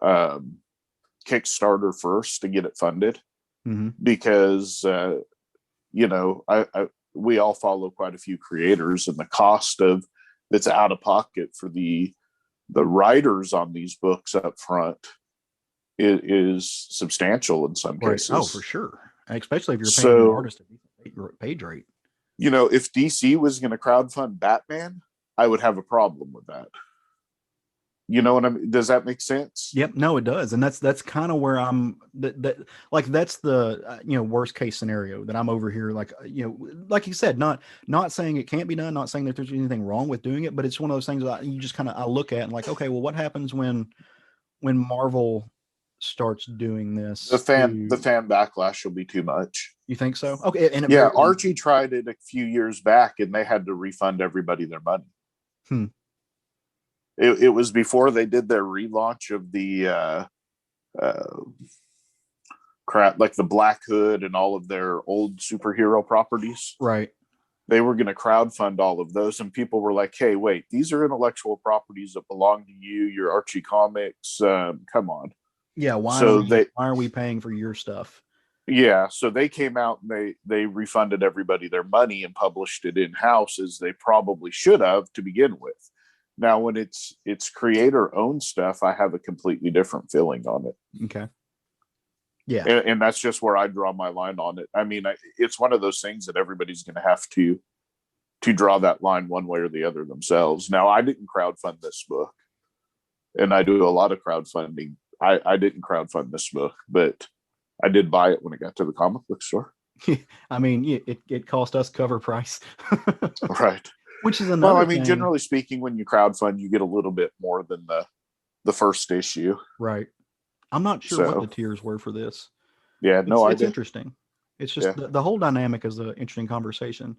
Kickstarter first to get it funded, because we all follow quite a few creators, and the cost of that's out of pocket for the writers on these books up front is substantial in some cases. Oh, for sure, especially if you're paying an artist a decent page rate. If DC was going to crowdfund Batman, I would have a problem with that. You know what I mean? Does that make sense? Yep. No, it does. And that's kind of where I'm that's the, worst case scenario that I'm over here. Like, like you said, not saying it can't be done, not saying that there's anything wrong with doing it, but it's one of those things that you just kind of, I look at and like, okay, well, what happens when Marvel starts doing this? The fan backlash will be too much. You think so? Okay. And Archie tried it a few years back and they had to refund everybody their money. It was before they did their relaunch of the crap, like the Black Hood and all of their old superhero properties. Right. They were going to crowdfund all of those, and people were like, hey, wait, these are intellectual proprities that belong to you. Your Archie Comics. Come on. Yeah. Why are we paying for your stuff? Yeah. So they came out and they refunded everybody their money and published it in-house, as they probably should have to begin with. Now, when it's creator-owned stuff, I have a completely different feeling on it. Okay. Yeah. And that's just where I draw my line on it. I mean, it's one of those things that everybody's going to have to draw that line one way or the other themselves. Now, I didn't crowdfund this book, and I do a lot of crowdfunding. I didn't crowdfund this book, but I did buy it when it got to the comic book store. I mean, it cost us cover price. Right. Which is another thing. Generally speaking, when you crowdfund, you get a little bit more than the first issue. Right. I'm not sure what the tiers were for this. Yeah, it's interesting. It's just the whole dynamic is an interesting conversation.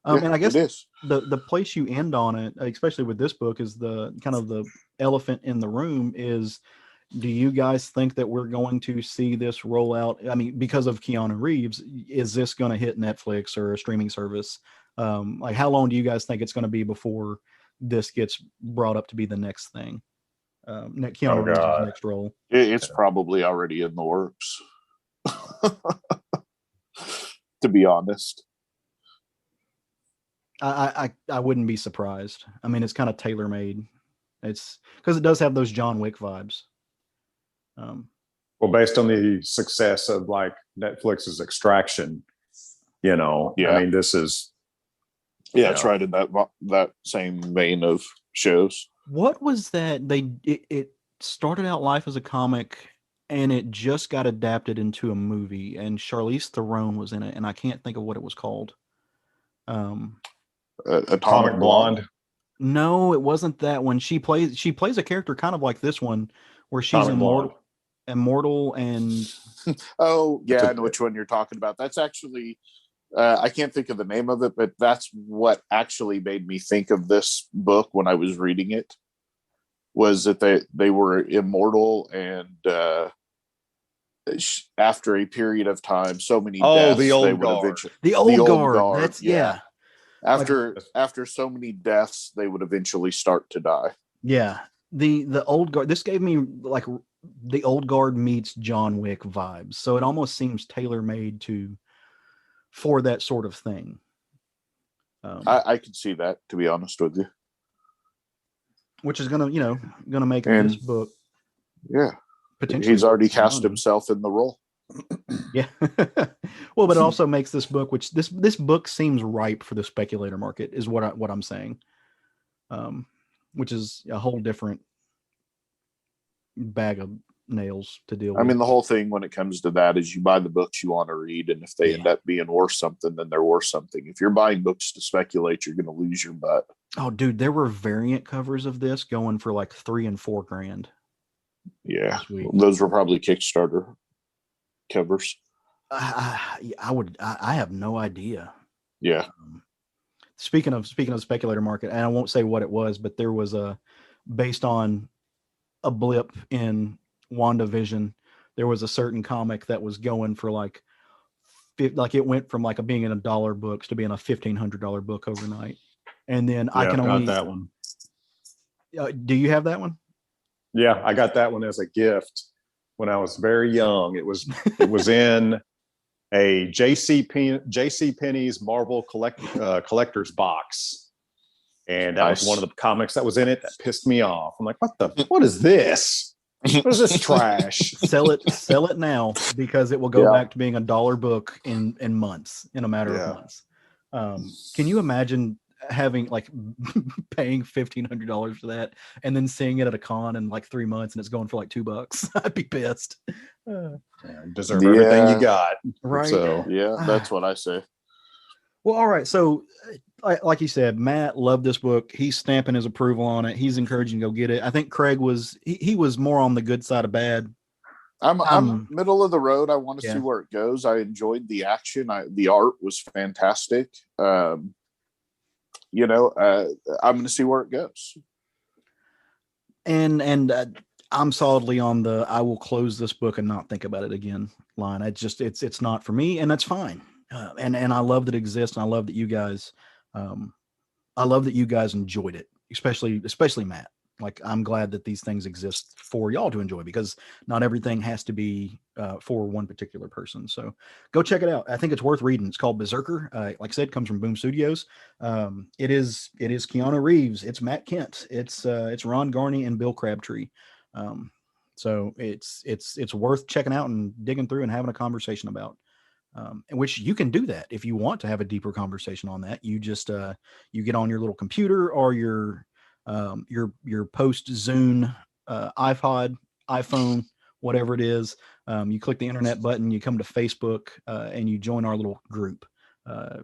And I guess the place you end on it, especially with this book, is the kind of the elephant in the room is, do you guys think that we're going to see this roll out? I mean, because of Keanu Reeves, is this going to hit Netflix or a streaming service? Like, how long do you guys think it's going to be before this gets brought up to be the next thing? Keanu Reeves' next role. It's probably already in the works. To be honest, I wouldn't be surprised. I mean, it's kind of tailor made. It's because it does have those John Wick vibes. Well, based on the success of like Netflix's Extraction, I mean, this is Yeah, it's right in that same vein of shows. What was that? It started out life as a comic, and it just got adapted into a movie, and Charlize Theron was in it, and I can't think of what it was called. Atomic Blonde. No, it wasn't that one. She plays a character kind of like this one, where she's Atomic immortal and oh yeah, I know which one you're talking about. That's actually I can't think of the name of it, but that's what actually made me think of this book when I was reading it. Was that they were immortal, and after a period of time, so many deaths, the old they would guard. eventually the old guard. That's yeah. After so many deaths, they would eventually start to die. Yeah, the old guard. This gave me like the old guard meets John Wick vibes. So it almost seems tailor made for that sort of thing. I could see that, to be honest with you. Which is gonna make this book. Yeah, potentially he's already cast himself in the role. Yeah. Well, but it also makes this book, which this book seems ripe for the speculator market, is what I'm saying. Which is a whole different bag of nails to deal with. I mean, the whole thing when it comes to that is you buy the books you want to read, and if they end up being worth something, then they're worth something. If you're buying books to speculate, you're going to lose your butt. Oh, dude, there were variant covers of this going for like $3,000 and $4,000. Yeah, those were probably Kickstarter covers. I have no idea. Yeah. Speaking of speculator market, and I won't say what it was, but there was based on a blip in WandaVision, there was a certain comic that was going for like it went from like being in $1 books to being a $1,500 book overnight. And then I can only got that one. Do you have that one? Yeah, I got that one as a gift when I was very young. It was in a J.C. Penney's Marvel collector's box, and that was one of the comics that was in it that pissed me off. I'm like, what is this? What is this trash? Sell it now, because it will go back to being $1 book in months, in a matter of months. Can you imagine having like paying $1,500 for that and then seeing it at a con in like 3 months and it's going for like $2? I'd be pissed. Deserve everything you got, right? So yeah, that's what I say. Well, all right. So, like you said, Matt loved this book. He's stamping his approval on it. He's encouraging to go get it. I think Craig was more on the good side of bad. I'm middle of the road. I want to see where it goes. I enjoyed the action. The art was fantastic. I'm going to see where it goes. And I'm solidly on the I will close this book and not think about it again line. It's not for me, and that's fine. And I love that it exists, and I love that you guys enjoyed it, especially Matt. Like, I'm glad that these things exist for y'all to enjoy, because not everything has to be for one particular person. So go check it out. I think it's worth reading. It's called Brzrkr. Like I said, comes from Boom Studios. It is Keanu Reeves. It's Matt Kent. It's Ron Garney and Bill Crabtree. So it's worth checking out and digging through and having a conversation about. In which you can do that if you want to have a deeper conversation on that. You just you get on your little computer or your post Zune iPod, iPhone, whatever it is. You click the internet button, you come to Facebook, and you join our little group.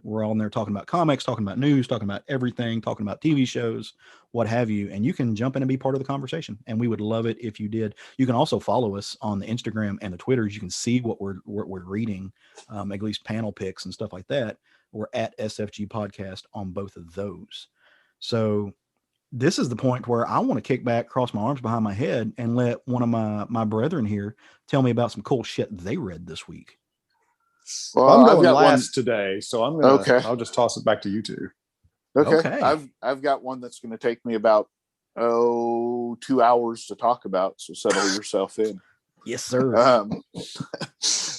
We're all in there talking about comics, talking about news, talking about everything, talking about TV shows, what have you. And you can jump in and be part of the conversation. And we would love it if you did. You can also follow us on the Instagram and the Twitters. You can see what we're reading, at least panel picks and stuff like that. We're at SFG Podcast on both of those. So this is the point where I want to kick back, cross my arms behind my head, and let one of my brethren here tell me about some cool shit they read this week. Well, I'm going last today, so I'm gonna. Okay. I'll just toss it back to you two. Okay. I've got one that's going to take me about 2 hours to talk about. So settle yourself in. Yes, sir.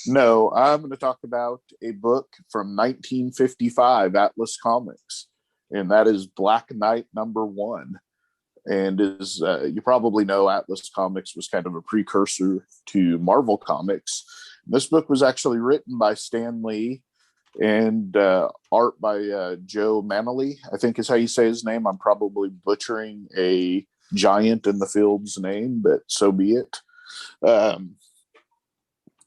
No, I'm going to talk about a book from 1955, Atlas Comics, and that is Black Knight #1. And as you probably know, Atlas Comics was kind of a precursor to Marvel Comics. This book was actually written by Stan Lee and art by Joe Manley, I think is how you say his name. I'm probably butchering a giant in the field's name, but so be it. And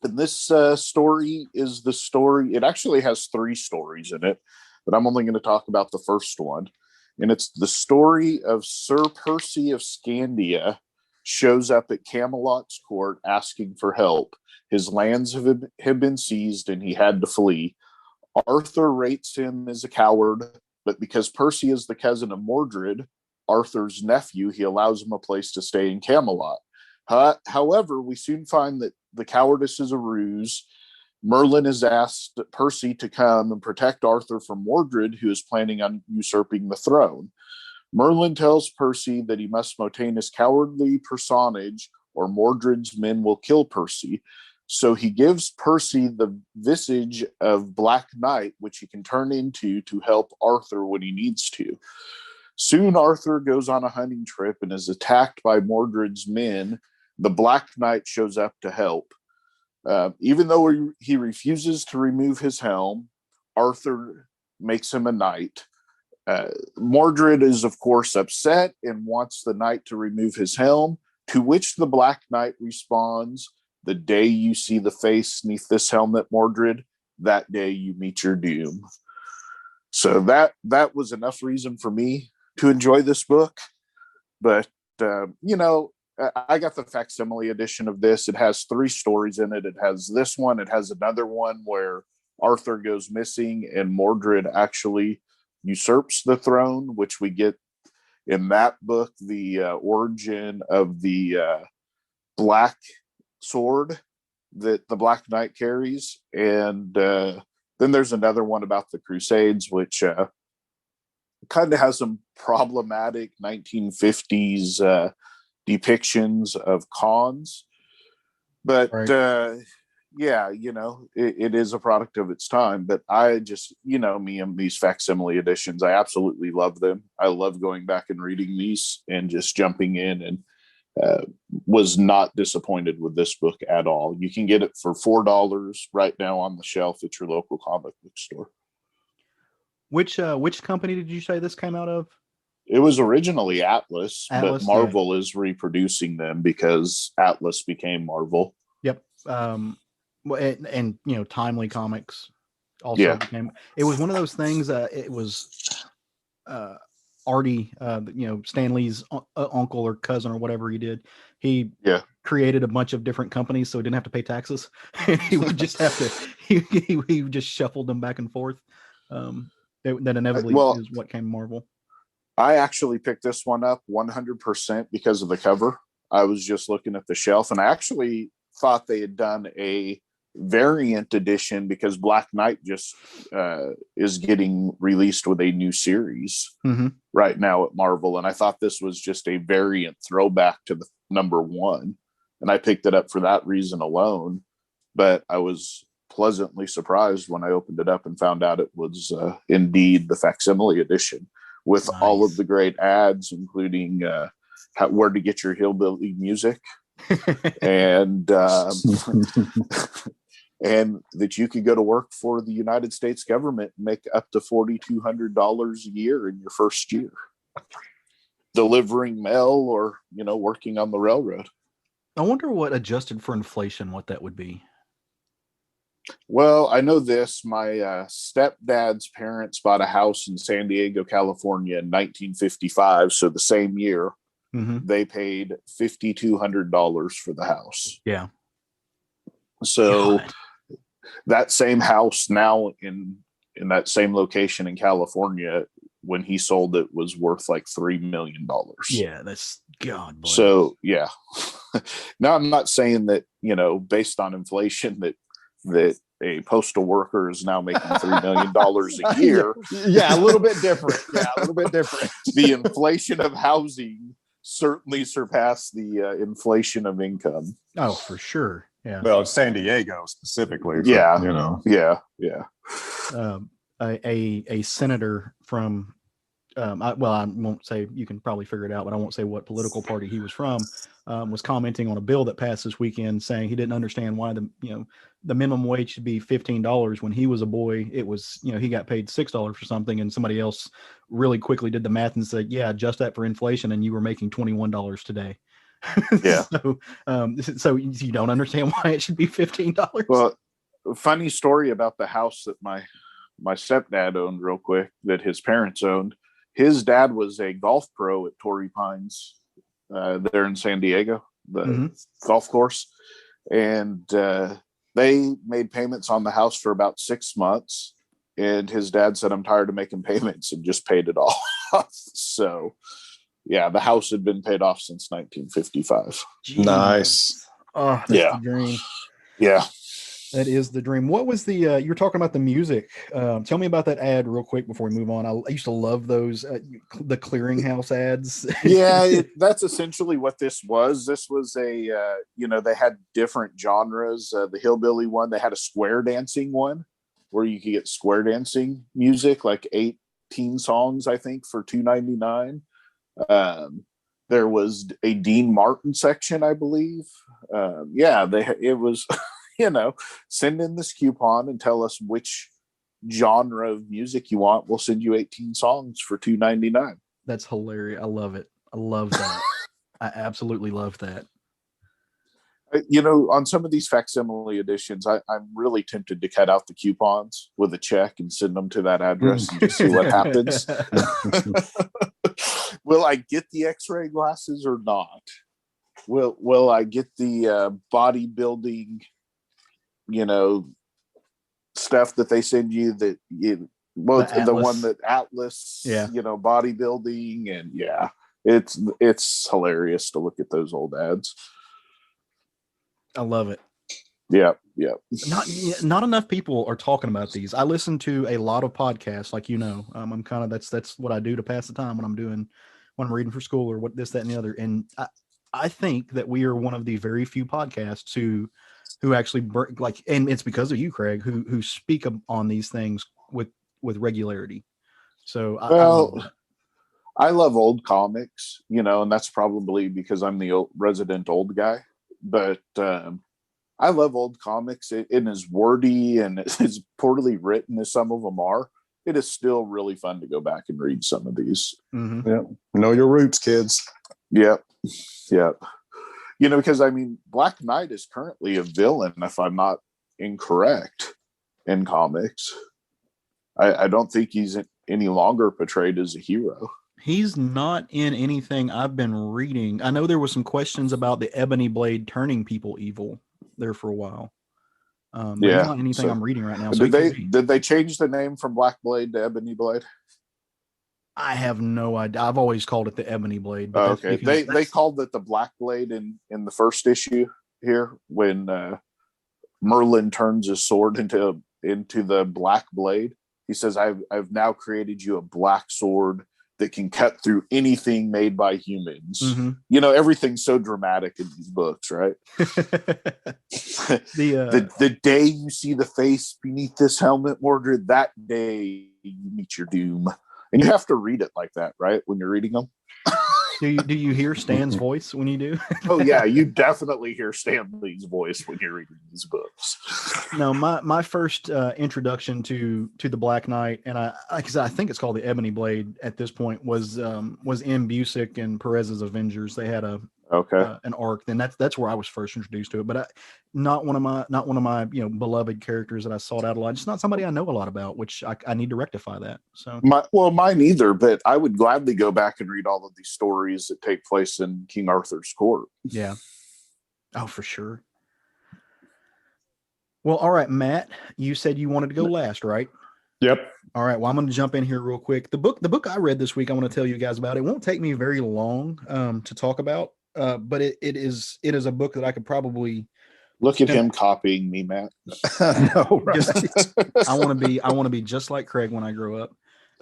this story is the story. It actually has 3 stories in it, but I'm only going to talk about the first one. And it's the story of Sir Percy of Scandia shows up at Camelot's court asking for help. His lands have been seized and he had to flee. Arthur rates him as a coward, but because Percy is the cousin of Mordred, Arthur's nephew, he allows him a place to stay in Camelot. However, we soon find that the cowardice is a ruse. Merlin has asked Percy to come and protect Arthur from Mordred, who is planning on usurping the throne. Merlin tells Percy that he must maintain his cowardly personage or Mordred's men will kill Percy. So he gives Percy the visage of Black Knight, which he can turn into to help Arthur when he needs to. Soon Arthur goes on a hunting trip and is attacked by Mordred's men. The Black Knight shows up to help. Even though he refuses to remove his helm, Arthur makes him a knight. Mordred is, of course, upset and wants the knight to remove his helm, to which the Black Knight responds, "The day you see the face neath this helmet, Mordred, that day you meet your doom." So that was enough reason for me to enjoy this book. But, I got the facsimile edition of this. It has 3 stories in it. It has this one. It has another one where Arthur goes missing and Mordred actually usurps the throne, which we get in that book, the origin of the black sword that the Black Knight carries. And then there's another one about the Crusades, which kind of has some problematic 1950s depictions of cons. But right. It is a product of its time. But I just, me and these facsimile editions, I absolutely love them. I love going back and reading these and just jumping in, and was not disappointed with this book at all. You can get it for $4 right now on the shelf at your local comic book store. Which company did you say this came out of? It was originally Atlas, but Marvel is reproducing them because Atlas became Marvel. Yep. And Timely Comics also became. It was one of those things. It was Artie, Stan Lee's uncle or cousin or whatever he did. He created a bunch of different companies, so he didn't have to pay taxes. He would just have to. He just shuffled them back and forth. That inevitably is what came Marvel. I actually picked this one up 100% because of the cover. I was just looking at the shelf, and I actually thought they had done a variant edition because Black Knight just is getting released with a new series right now at Marvel. And I thought this was just a variant throwback to the #1. And I picked it up for that reason alone. But I was pleasantly surprised when I opened it up and found out it was indeed the facsimile edition with all of the great ads, including where to get your hillbilly music. And and that you could go to work for the United States government and make up to $4,200 a year in your first year, delivering mail or working on the railroad. I wonder what adjusted for inflation, what that would be. Well, I know this. My stepdad's parents bought a house in San Diego, California in 1955. So the same year, they paid $5,200 for the house. Yeah. So that same house now in that same location in California, when he sold it, was worth like $3 million. Yeah, that's God. Boy. So yeah. Now I'm not saying that, based on inflation that a postal worker is now making $3 million a year. Yeah, a little bit different. The inflation of housing certainly surpassed the inflation of income. Oh, for sure. Yeah. Well, San Diego specifically. Yeah. A senator from I won't say, you can probably figure it out, but I won't say what political party he was from, was commenting on a bill that passed this weekend, saying he didn't understand why the minimum wage should be $15. When he was a boy, it was, he got paid $6 for something, and somebody else really quickly did the math and said, yeah, adjust that for inflation, and you were making $21 today. Yeah. So you don't understand why it should be $15. Well, funny story about the house that my stepdad owned, real quick, that his parents owned. His dad was a golf pro at Torrey Pines, there in San Diego, the golf course. And they made payments on the house for about 6 months. And his dad said, I'm tired of making payments, and just paid it all off. So, yeah, the house had been paid off since 1955. Jeez. Nice. Oh, that's the dream. Yeah. That is the dream. What was the, you were talking about the music. Tell me about that ad real quick before we move on. I used to love those, the clearinghouse ads. Yeah, that's essentially what this was. This was a, they had different genres. The hillbilly one, they had a square dancing one where you could get square dancing music, like 18 songs, I think, for $2.99. There was a Dean Martin section, I believe. It was... send in this coupon and tell us which genre of music you want. We'll send you 18 songs for $2.99. That's hilarious. I love it. I love that. I absolutely love that. On some of these facsimile editions, I'm really tempted to cut out the coupons with a check and send them to that address and just see what happens. Will I get the X-ray glasses or not? Will I get the bodybuilding stuff that they send you, that the one that Atlas, bodybuilding, and it's hilarious to look at those old ads. I love it. Yeah. Not enough people are talking about these. I listen to a lot of podcasts, like, I'm kind of, that's what I do to pass the time when I'm reading for school or what this, that, and the other. And I think that we are one of the very few podcasts who actually and it's because of you, Craig, who speak on these things with regularity. So I love old comics, and that's probably because I'm the resident old guy, but I love old comics. It is wordy and as poorly written as some of them are. It is still really fun to go back and read some of these. Mm-hmm. Yeah. Know your roots, kids. Yep. Because Black Knight is currently a villain, if I'm not incorrect, in comics. I don't think he's any longer portrayed as a hero. He's not in anything I've been reading. I know there was some questions about the Ebony Blade turning people evil there for a while. He's not anything I'm reading right now. So did they change the name from Black Blade to Ebony Blade? I have no idea. I've always called it the Ebony Blade. But okay, they called it the Black Blade in the first issue here, when Merlin turns his sword into the Black Blade. He says, I've now created you a black sword that can cut through anything made by humans. Mm-hmm. Everything's so dramatic in these books, right? The day you see the face beneath this helmet, Mordred, that day you meet your doom. And you have to read it like that, right? When you're reading them. Do you hear Stan's voice when you do? Oh yeah, you definitely hear Stan Lee's voice when you're reading these books. No, my first introduction to the Black Knight, and I think it's called the Ebony Blade at this point, was M. Busick and Perez's Avengers. They had an arc, and that's where I was first introduced to it. But not one of my beloved characters that I sought out a lot. Just not somebody I know a lot about, which I need to rectify that. So mine either. But I would gladly go back and read all of these stories that take place in King Arthur's court. Yeah. Oh, for sure. Well, all right, Matt. You said you wanted to go last, right? Yep. All right. Well, I'm going to jump in here real quick. The book I read this week, I want to tell you guys about. It won't take me very long to talk about. But it is a book that I could probably look at him copying me, Matt. No, right. I want to be just like Craig when I grow up.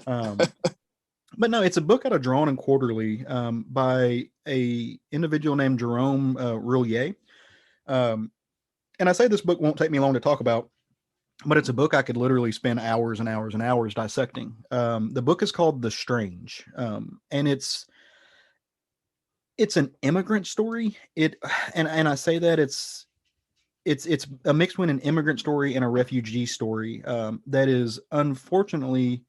But no, it's a book out of Drawn and Quarterly by a individual named Jerome Roulier. And I say this book won't take me long to talk about but it's a book I could literally spend hours and hours and hours dissecting. The book is called The Strange, and it's an immigrant story. And I say that it's a mix between an immigrant story and a refugee story, that is unfortunately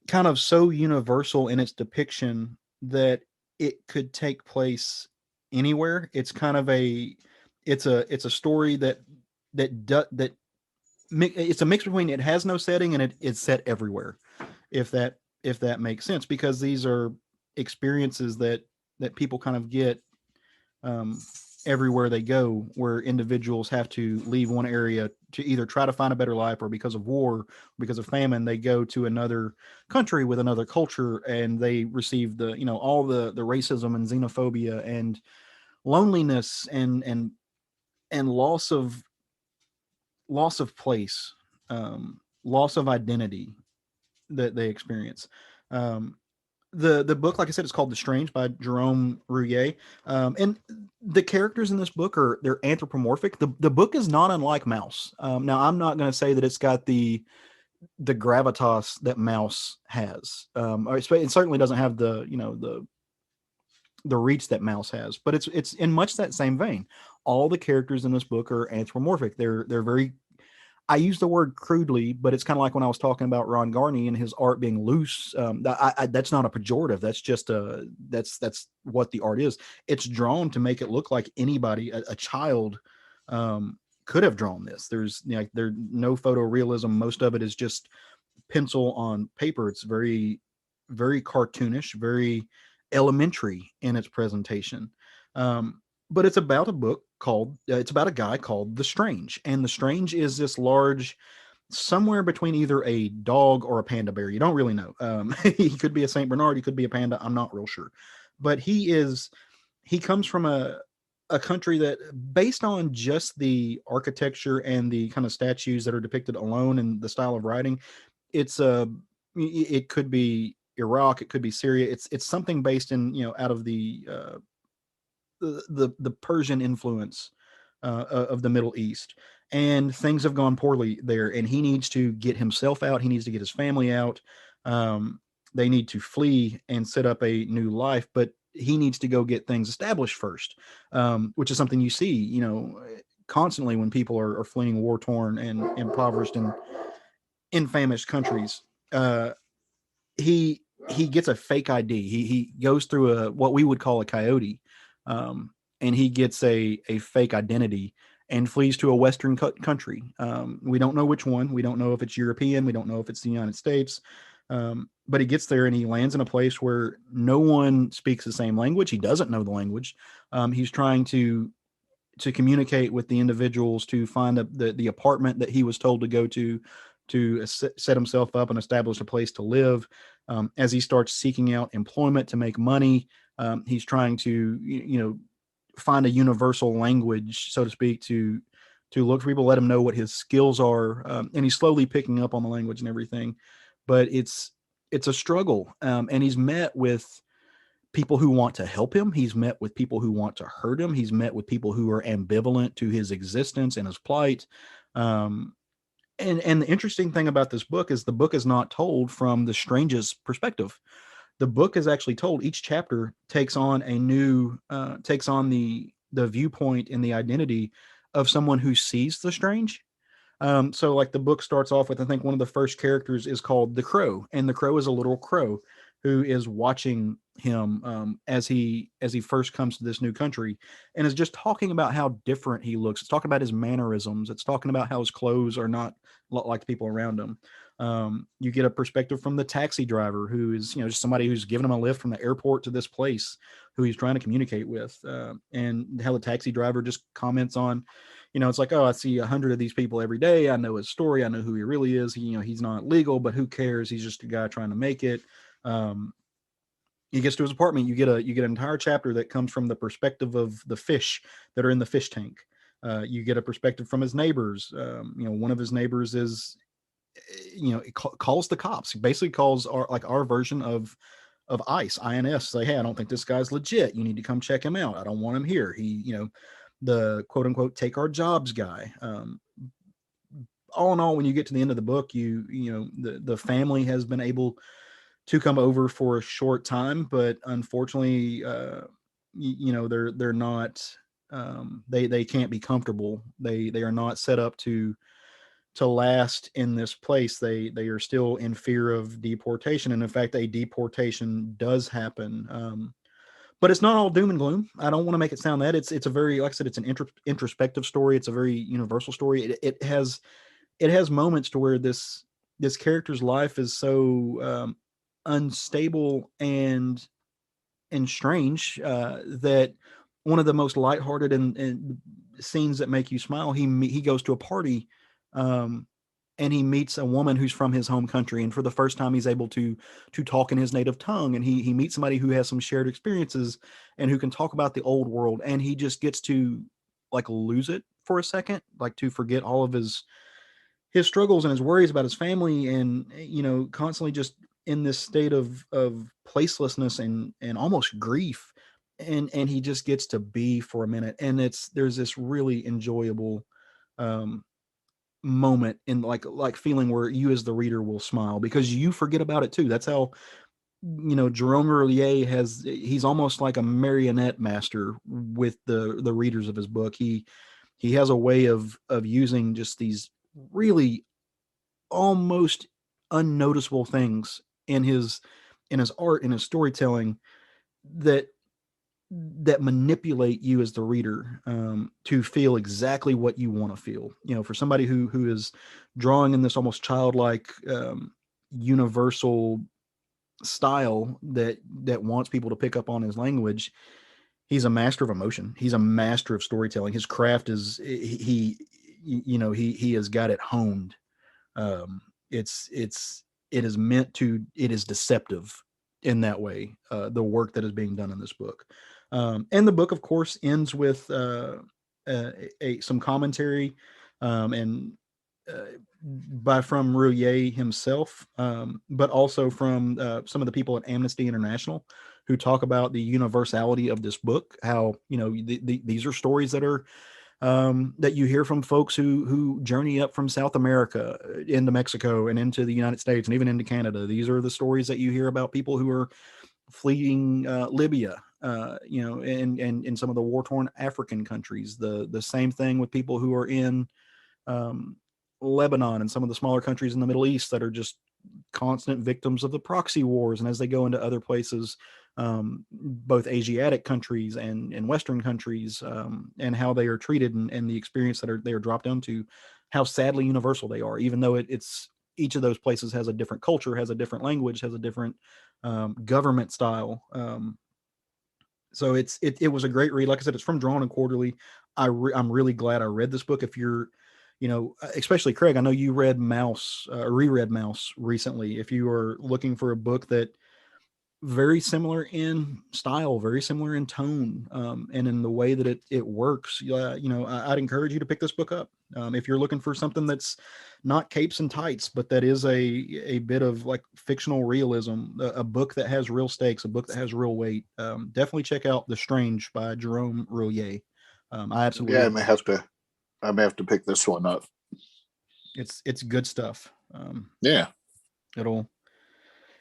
kind of so universal in its depiction that it could take place anywhere. It's kind of it's a story that it's a mix between it has no setting and it's set everywhere. If that makes sense, because these are experiences that people kind of get, um, everywhere they go, where individuals have to leave one area to either try to find a better life, or because of war, because of famine, they go to another country with another culture, and they receive all the racism and xenophobia and loneliness and loss of place, loss of identity that they experience. Um, the book, like I said, is called The Strange by Jerome Rouillet. And the characters in this book they're anthropomorphic. The book is not unlike Mouse. Now, I'm not going to say that it's got the gravitas that Mouse has. Or it certainly doesn't have the reach that Mouse has, but it's in much that same vein. All the characters in this book are anthropomorphic. They're very, I use the word crudely, but it's kind of like when I was talking about Ron Garney and his art being loose. That's not a pejorative. That's just that's what the art is. It's drawn to make it look like anybody, a child, could have drawn this. There's there's no photorealism. Most of it is just pencil on paper. It's very, very cartoonish, very elementary in its presentation. But it's about a book called, it's about a guy called The Strange. And The Strange is this large, somewhere between either a dog or a panda bear. You don't really know. He could be a Saint Bernard. He could be a panda. I'm not real sure. But he comes from a country that, based on just the architecture and the kind of statues that are depicted alone and the style of writing, it could be Iraq, it could be Syria. It's something based in, out of the Persian influence, of the Middle East, and things have gone poorly there, and he needs to get himself out. He needs to get his family out. They need to flee and set up a new life, but he needs to go get things established first, which is something you see, constantly when people are fleeing war torn and impoverished and infamous countries. He gets a fake ID. He goes through what we would call a coyote, and he gets a fake identity and flees to a Western country. We don't know which one. We don't know if it's European. We don't know if it's the United States. But he gets there and he lands in a place where no one speaks the same language. He doesn't know the language. He's trying to communicate with the individuals to find the apartment that he was told to go to set himself up and establish a place to live. As he starts seeking out employment to make money, he's trying to find a universal language, so to speak, to look for people, let him know what his skills are, and he's slowly picking up on the language and everything. But it's a struggle, and he's met with people who want to help him. He's met with people who want to hurt him. He's met with people who are ambivalent to his existence and his plight. And the interesting thing about this book is the book is not told from the strange's perspective. The book is actually told, each chapter takes on takes on the viewpoint and the identity of someone who sees the strange. So like the book starts off with, I think one of the first characters is called the Crow, and the Crow is a little crow who is watching him, as he first comes to this new country, and is just talking about how different he looks. It's talking about his mannerisms. It's talking about how his clothes are not like the people around him. You get a perspective from the taxi driver, who is just somebody who's giving him a lift from the airport to this place, who he's trying to communicate with, and how the taxi driver just comments on, it's like, oh, I see 100 of these people every day. I know his story. I know who he really is. He's not legal, but who cares? He's just a guy trying to make it. He gets to his apartment. You get an entire chapter that comes from the perspective of the fish that are in the fish tank. You get a perspective from his neighbors. One of his neighbors is, calls the cops. He basically calls our version of ICE, INS. Say, hey, I don't think this guy's legit. You need to come check him out. I don't want him here. He, the quote unquote take our jobs guy. all in all, when you get to the end of the book, the family has been able to come over for a short time, but unfortunately, they're not. They can't be comfortable. They are not set up to last in this place. They are still in fear of deportation, and in fact, a deportation does happen. But it's not all doom and gloom. I don't want to make it sound that it's a very, like I said, it's an introspective story. It's a very universal story. It has moments to where this character's life is so unstable and strange, that one of the most lighthearted and scenes that make you smile. He goes to a party, and he meets a woman who's from his home country, and for the first time he's able to talk in his native tongue, and he meets somebody who has some shared experiences and who can talk about the old world, and he just gets to like lose it for a second, like to forget all of his struggles and his worries about his family, and constantly just in this state of placelessness and almost grief, and he just gets to be for a minute, and there's this really enjoyable moment in like feeling where you as the reader will smile because you forget about it too. That's how Jerome Roulier he's almost like a marionette master with the readers of his book. He has a way of using just these really almost unnoticeable things in his art, in his storytelling, that manipulate you as the reader, to feel exactly what you want to feel. For somebody who is drawing in this almost childlike, universal style that wants people to pick up on his language, he's a master of emotion. He's a master of storytelling. His craft is he has got it honed. It is deceptive in that way, the work that is being done in this book. And the book, of course, ends with some commentary, and from Roulier himself, but also from some of the people at Amnesty International, who talk about the universality of this book. How these are stories that are that you hear from folks who journey up from South America into Mexico and into the United States and even into Canada. These are the stories that you hear about people who are fleeing Libya, and in some of the war-torn African countries. The same thing with people who are in Lebanon and some of the smaller countries in the Middle East that are just constant victims of the proxy wars. And as they go into other places, both Asiatic countries and Western countries, and how they are treated, and the experience that they are dropped into, how sadly universal they are, even though it's each of those places has a different culture, has a different language, has a different government style. So it was a great read. Like I said, it's from Drawn and Quarterly. I'm really glad I read this book. If you're, especially Craig, I know you read reread Mouse recently. If you are looking for a book that very similar in style, very similar in tone, and in the way that it works, I'd encourage you to pick this book up. If you're looking for something that's not capes and tights, but that is a bit of like fictional realism, a book that has real stakes, a book that has real weight, definitely check out The Strange by Jerome Roulier. I absolutely I may have to pick this one up. It's good stuff. Yeah.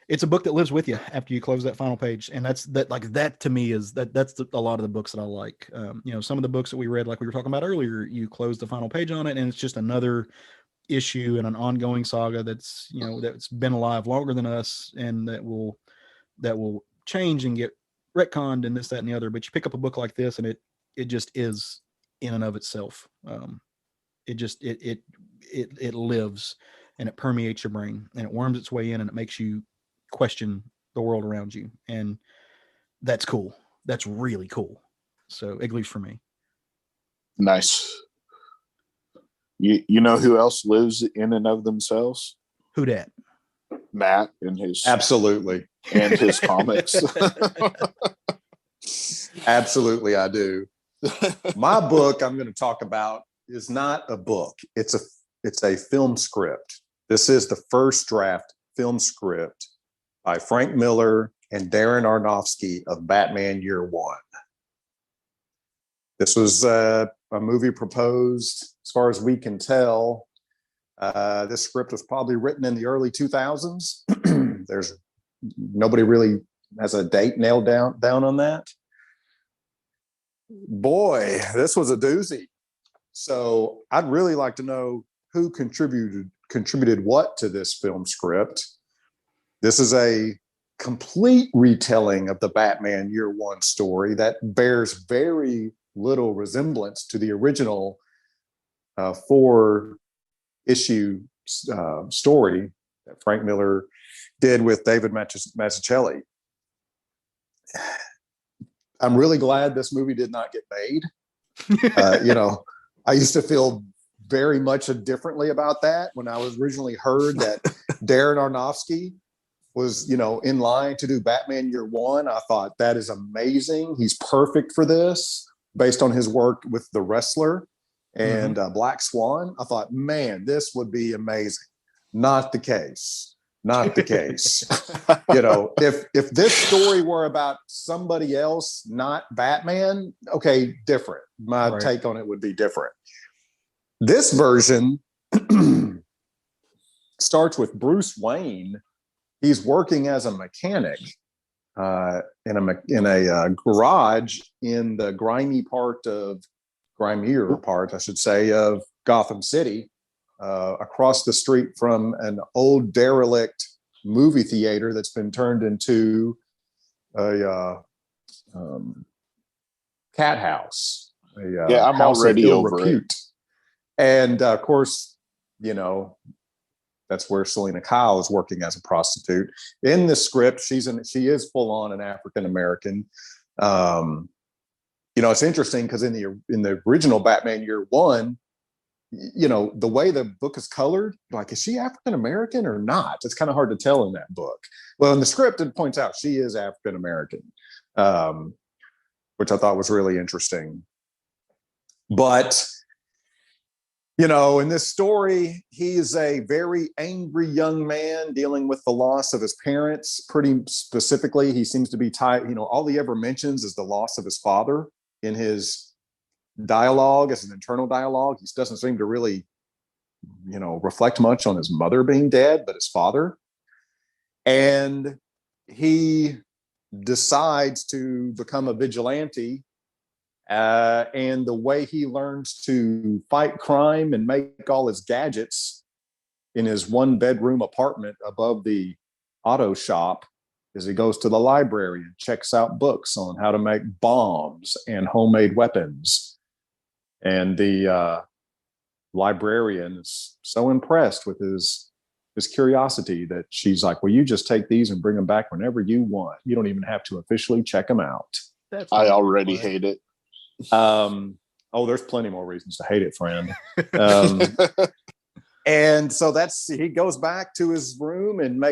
It's a book that lives with you after you close that final page. And that to me is that's a lot of the books that I like. Some of the books that we read, like we were talking about earlier, you close the final page on it and it's just another issue in an ongoing saga that's been alive longer than us, and that will change and get retconned and this, that, and the other. But you pick up a book like this and it just is in and of itself. It lives and it permeates your brain and it worms its way in and it makes you question the world around you, and that's cool. That's really cool. So at least for me. Nice. You know who else lives in and of themselves? Who dat? Matt and his absolutely and his comics. Absolutely, I do. My book I'm going to talk about is not a book. It's a film script. This is the first draft film script by Frank Miller and Darren Aronofsky of Batman Year One. This was a movie proposed, as far as we can tell, This script was probably written in the early 2000s. There's nobody really has a date nailed down on that. Boy, this was a doozy. So I'd really like to know who contributed what to this film script. This is a complete retelling of the Batman Year One story that bears very little resemblance to the original 4-issue story that Frank Miller did with David Mazzucchelli. I'm really glad this movie did not get made. I used to feel very much differently about that when I was originally heard that Darren Aronofsky was, in line to do Batman Year One. I thought that is amazing. He's perfect for this based on his work with The Wrestler and Black Swan. I thought, man, this would be amazing. Not the case. Not the case. If this story were about somebody else, not Batman, okay, different. My take on it would be different. This version starts with Bruce Wayne. He's working as a mechanic in a garage in the grimier part, I should say, of Gotham City. Across the street from an old derelict movie theater that's been turned into a cat house. I'm house already of ill over repute. it. And of course, that's where Selena Kyle is working as a prostitute. In the script, she is full on an African American. It's interesting because in the original Batman Year One, the way the book is colored, like, is she African American or not? It's kind of hard to tell in that book. Well, in the script, it points out she is African American, which I thought was really interesting. But, in this story, he is a very angry young man dealing with the loss of his parents. Pretty specifically, he seems to be tied, all he ever mentions is the loss of his father in his dialogue, as an internal dialogue. He doesn't seem to really, reflect much on his mother being dead, but his father. And he decides to become a vigilante. And the way he learns to fight crime and make all his gadgets in his 1-bedroom apartment above the auto shop is he goes to the library and checks out books on how to make bombs and homemade weapons. And the librarian is so impressed with his curiosity that she's like, well, you just take these and bring them back whenever you want. You don't even have to officially check them out. I already hate it. There's plenty more reasons to hate it, friend. And so he goes back to his room and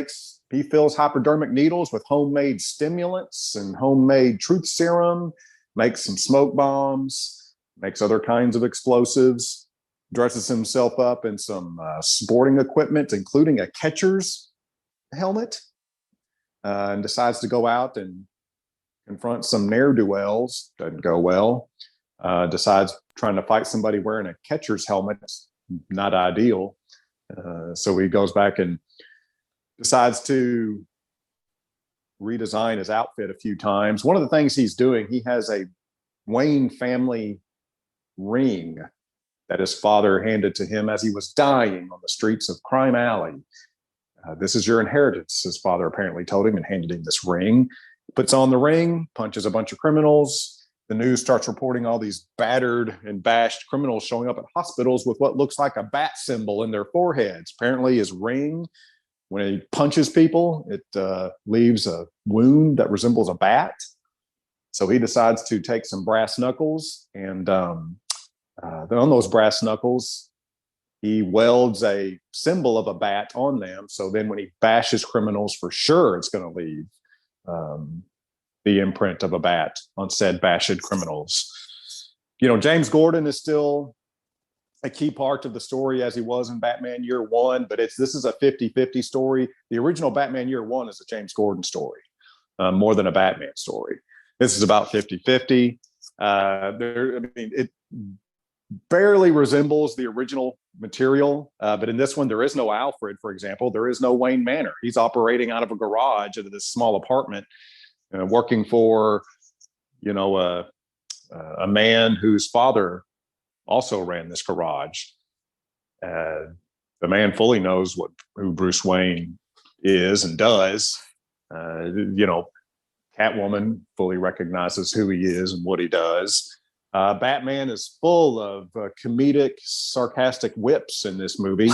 he fills hypodermic needles with homemade stimulants and homemade truth serum, makes some smoke bombs, makes other kinds of explosives, dresses himself up in some sporting equipment, including a catcher's helmet, and decides to go out and confront some ne'er-do-wells. Doesn't go well. Decides trying to fight somebody wearing a catcher's helmet, not ideal. So he goes back and decides to redesign his outfit a few times. One of the things he's doing, he has a Wayne family ring that his father handed to him as he was dying on the streets of Crime Alley. This is your inheritance, his father apparently told him, and handed him this ring. Puts on the ring, punches a bunch of criminals. The news starts reporting all these battered and bashed criminals showing up at hospitals with what looks like a bat symbol in their foreheads. Apparently his ring, when he punches people, it leaves a wound that resembles a bat. So he decides to take some brass knuckles, and on those brass knuckles, he welds a symbol of a bat on them. So then when he bashes criminals, for sure it's going to leave the imprint of a bat on said bashed criminals. James Gordon is still a key part of the story as he was in Batman Year One, but this is a 50-50 story. The original Batman Year One is a James Gordon story, more than a Batman story. This is about 50-50. barely resembles the original material. But in this one, there is no Alfred, for example. There is no Wayne Manor. He's operating out of a garage into this small apartment, working for, a man whose father also ran this garage. The man fully knows who Bruce Wayne is and does. Catwoman fully recognizes who he is and what he does. Batman is full of comedic, sarcastic whips in this movie.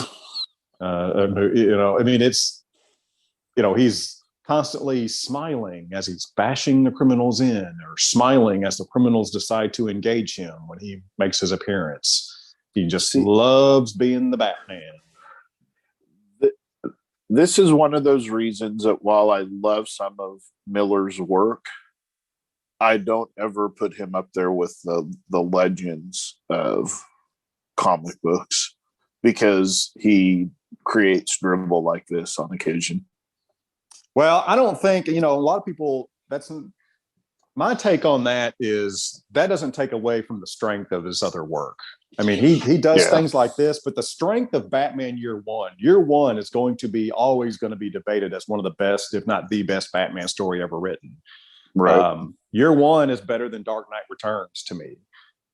He's constantly smiling as he's bashing the criminals in, or smiling as the criminals decide to engage him when he makes his appearance. He just loves being the Batman. This is one of those reasons that while I love some of Miller's work, I don't ever put him up there with the legends of comic books, because he creates dribble like this on occasion. Well, I don't think, a lot of people, my take on that is that doesn't take away from the strength of his other work. I mean, he does things like this, but the strength of Batman Year One is always going to be debated as one of the best, if not the best Batman story ever written. Right. Year One is better than Dark Knight Returns to me.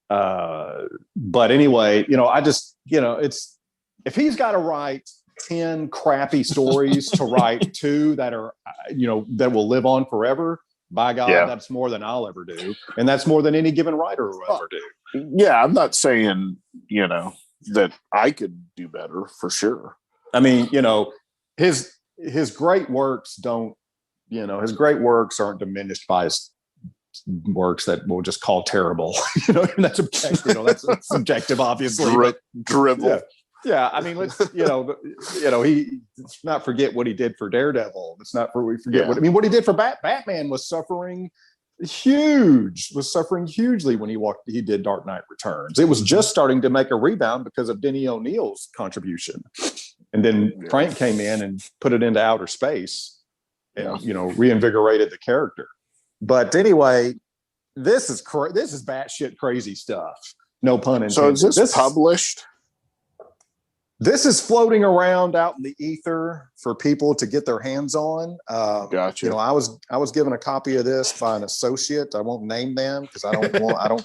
But anyway, I just, it's, if he's got to write 10 crappy stories to write 2 that are, that will live on forever, by God, that's more than I'll ever do. And that's more than any given writer will ever do. Yeah, I'm not saying, that I could do better, for sure. I mean, his great works aren't diminished by his works that we'll just call terrible. That's objective, that's subjective, obviously. Dribble. Yeah, I mean, let's let's not forget what he did for Daredevil. Let's not forget what he did for Batman was suffering hugely when he did Dark Knight Returns. It was just starting to make a rebound because of Denny O'Neil's contribution, and then Frank came in and put it into outer space, and reinvigorated the character. But anyway, this is batshit crazy stuff. No pun intended. So is this published? This is floating around out in the ether for people to get their hands on. Gotcha. I was given a copy of this by an associate. I won't name them because I don't know. I don't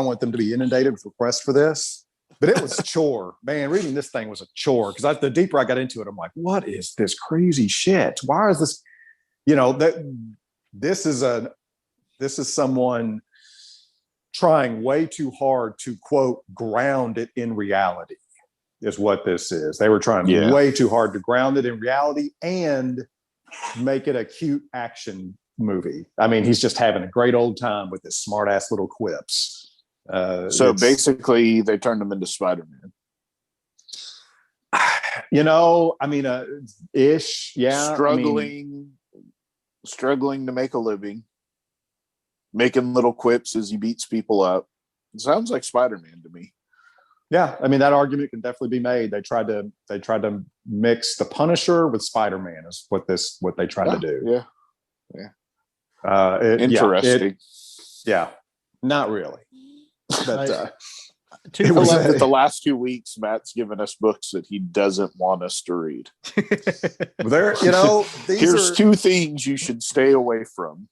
want them to be inundated with requests for this. But it was a chore, man. Reading this thing was a chore because the deeper I got into it, I'm like, what is this crazy shit? Why is this? This is someone trying way too hard to, quote, ground it in reality, is what this is. They were trying way too hard to ground it in reality and make it a cute action movie. I mean, he's just having a great old time with his smart ass little quips. So basically they turned him into Spider-Man. Ish. Yeah. Struggling to make a living. Making little quips as he beats people up. It sounds like Spider-Man to me. Yeah, I mean, that argument can definitely be made. They tried to mix the Punisher with Spider-Man is what they tried to do. Yeah. Interesting. Not really. But I love that the last 2 weeks Matt's given us books that he doesn't want us to read. Here's 2 things you should stay away from.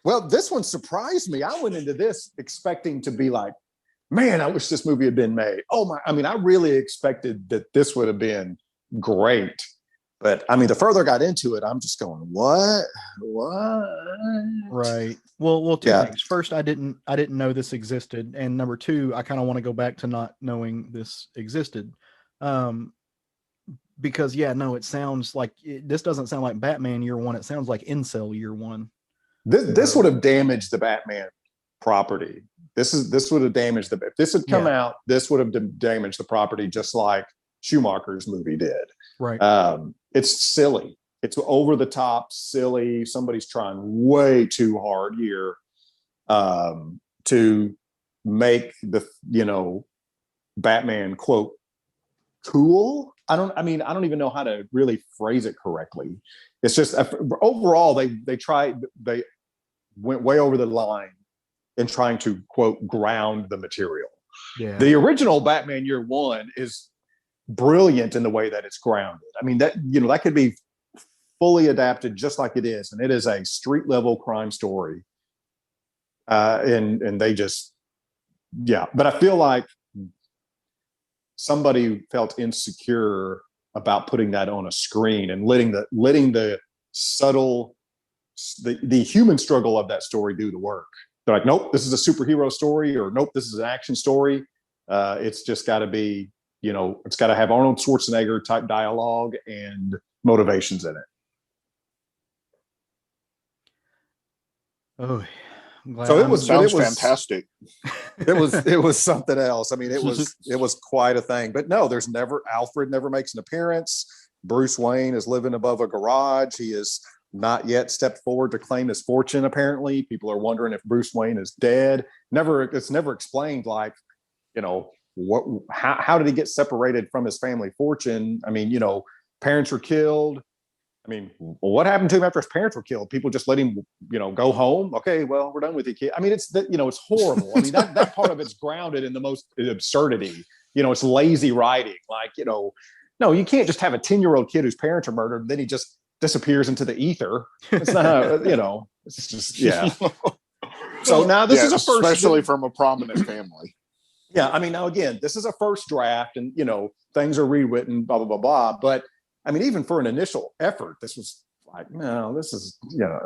Well, this one surprised me. I went into this expecting to be like, man, I wish this movie had been made. I really expected that this would have been great. But I mean, the further I got into it, I'm just going, what? Right. Well, 2 things. First, I didn't know this existed. And number 2, I kind of want to go back to not knowing this existed. Because it sounds like this doesn't sound like Batman Year One. It sounds like Incel Year One. This would have damaged the Batman property. This would have damaged if this had come out, this would have damaged the property just like Schumacher's movie did. Right. It's silly. It's over the top, silly. Somebody's trying way too hard here to make the Batman, quote, cool. I don't even know how to really phrase it correctly. It's just overall they went way over the line in trying to, quote, ground the material. Yeah. The original Batman Year One is brilliant in the way that it's grounded. I mean, that, you know, that could be fully adapted just like it is. And it is a street level crime story. And they just, yeah. But I feel like somebody felt insecure about putting that on a screen and letting the subtle, the human struggle of that story do the work. They're like, nope, this is a superhero story, or nope, this is an action story. It's just got to be, you know, it's got to have Arnold Schwarzenegger type dialogue and motivations in it. Oh, so it sounds fantastic. It was something else. I mean, it was quite a thing. But no, Alfred never makes an appearance. Bruce Wayne is living above a garage. He has not yet stepped forward to claim his fortune. Apparently, people are wondering if Bruce Wayne is dead. It's never explained. Like, you know, how did he get separated from his family fortune? I mean, you know, parents were killed. I mean, what happened to him after his parents were killed? People just let him, you know, go home. Okay, well, we're done with you, kid. I mean, it's horrible. I mean, that part of it's grounded in the most absurdity. You know, it's lazy writing. Like, you know, no, you can't just have a 10-year-old kid whose parents are murdered, and then he just disappears into the ether. It's not, you know, it's just, yeah. So now this is a first, especially from a prominent family. Yeah, I mean, now again, this is a first draft, and you know, things are rewritten, blah blah blah blah. But I mean, even for an initial effort, this was like, no, this is, you know.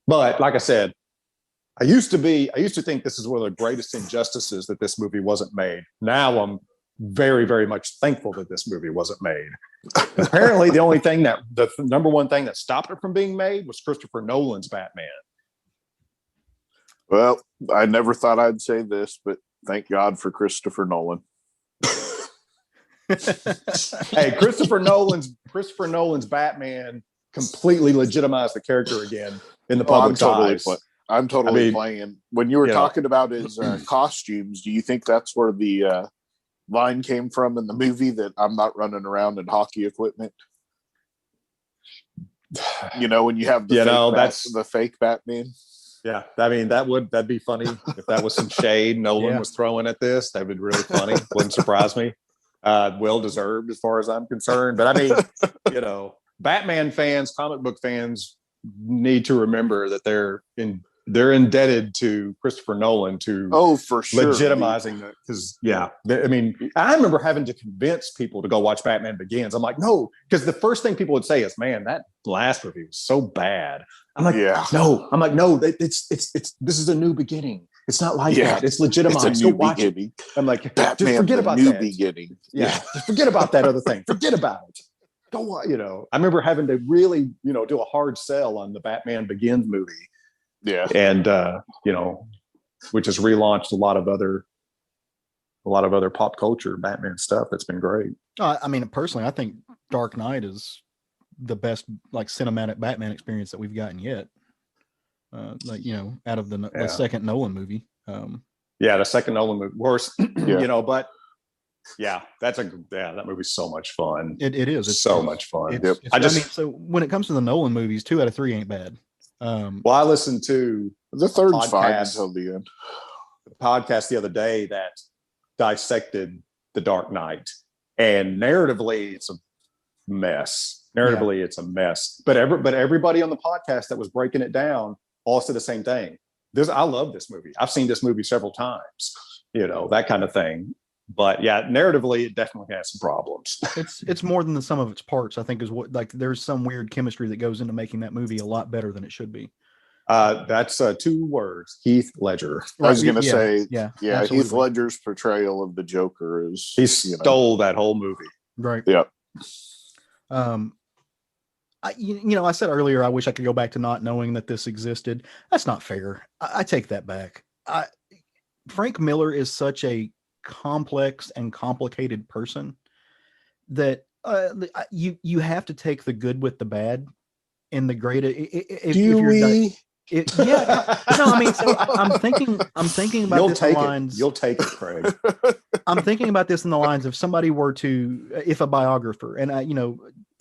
But like I said, I used to think this is one of the greatest injustices that this movie wasn't made. Now I'm very, very much thankful that this movie wasn't made. Apparently, the number one thing that stopped it from being made was Christopher Nolan's Batman. Well, I never thought I'd say this, but thank God for Christopher Nolan. Hey, Christopher Nolan's Batman completely legitimized the character again in the public's eyes. I'm totally playing. When you were talking about his costumes, do you think that's where the line came from in the movie that I'm not running around in hockey equipment? You know, when you have the fake Batman. Yeah, I mean, that'd be funny if that was some shade Nolan was throwing at this. That would be really funny. Wouldn't surprise me. Well deserved as far as I'm concerned. But I mean, you know, Batman fans, comic book fans need to remember that they're indebted to Christopher Nolan for sure, legitimizing that. Because I mean, I remember having to convince people to go watch Batman Begins. I'm like, no, because the first thing people would say is, man, that last movie was so bad. I'm like, no, it's this is a new beginning. It's not like that. It's legitimized. It's a new beginning. I'm like, Batman, just forget about new that. Beginning. Yeah, just forget about that other thing. Forget about it. Go, you know. I remember having to really, you know, do a hard sell on the Batman Begins movie. Yeah, and you know, which has relaunched a lot of other pop culture Batman stuff. That's been great. I mean, personally, I think Dark Knight is the best like cinematic Batman experience that we've gotten yet. Like, you know, out of the second Nolan movie. The second Nolan movie, worse, you know, but that movie's so much fun. It is. It's so much fun. I mean, so when it comes to the Nolan movies, 2 out of 3 ain't bad. Well, I listened to the third's fine until the end. The podcast the other day that dissected The Dark Knight, and narratively, it's a mess. It's a mess. But everybody on the podcast that was breaking it down all said the same thing. I love this movie. I've seen this movie several times. You know, that kind of thing. But yeah, narratively, it definitely has some problems. It's more than the sum of its parts, I think, is what, like, there's some weird chemistry that goes into making that movie a lot better than it should be. That's 2 words: Heath Ledger. I was going to say, absolutely. Heath Ledger's portrayal of the Joker is he stole that whole movie. Right. Yeah. I said earlier, I wish I could go back to not knowing that this existed. That's not fair. I take that back. Frank Miller is such a complex and complicated person that you have to take the good with the bad and the great. If I mean, so I'm thinking about this in the lines. You'll take it, Craig. I'm thinking about this in the lines of somebody were to, if a biographer, and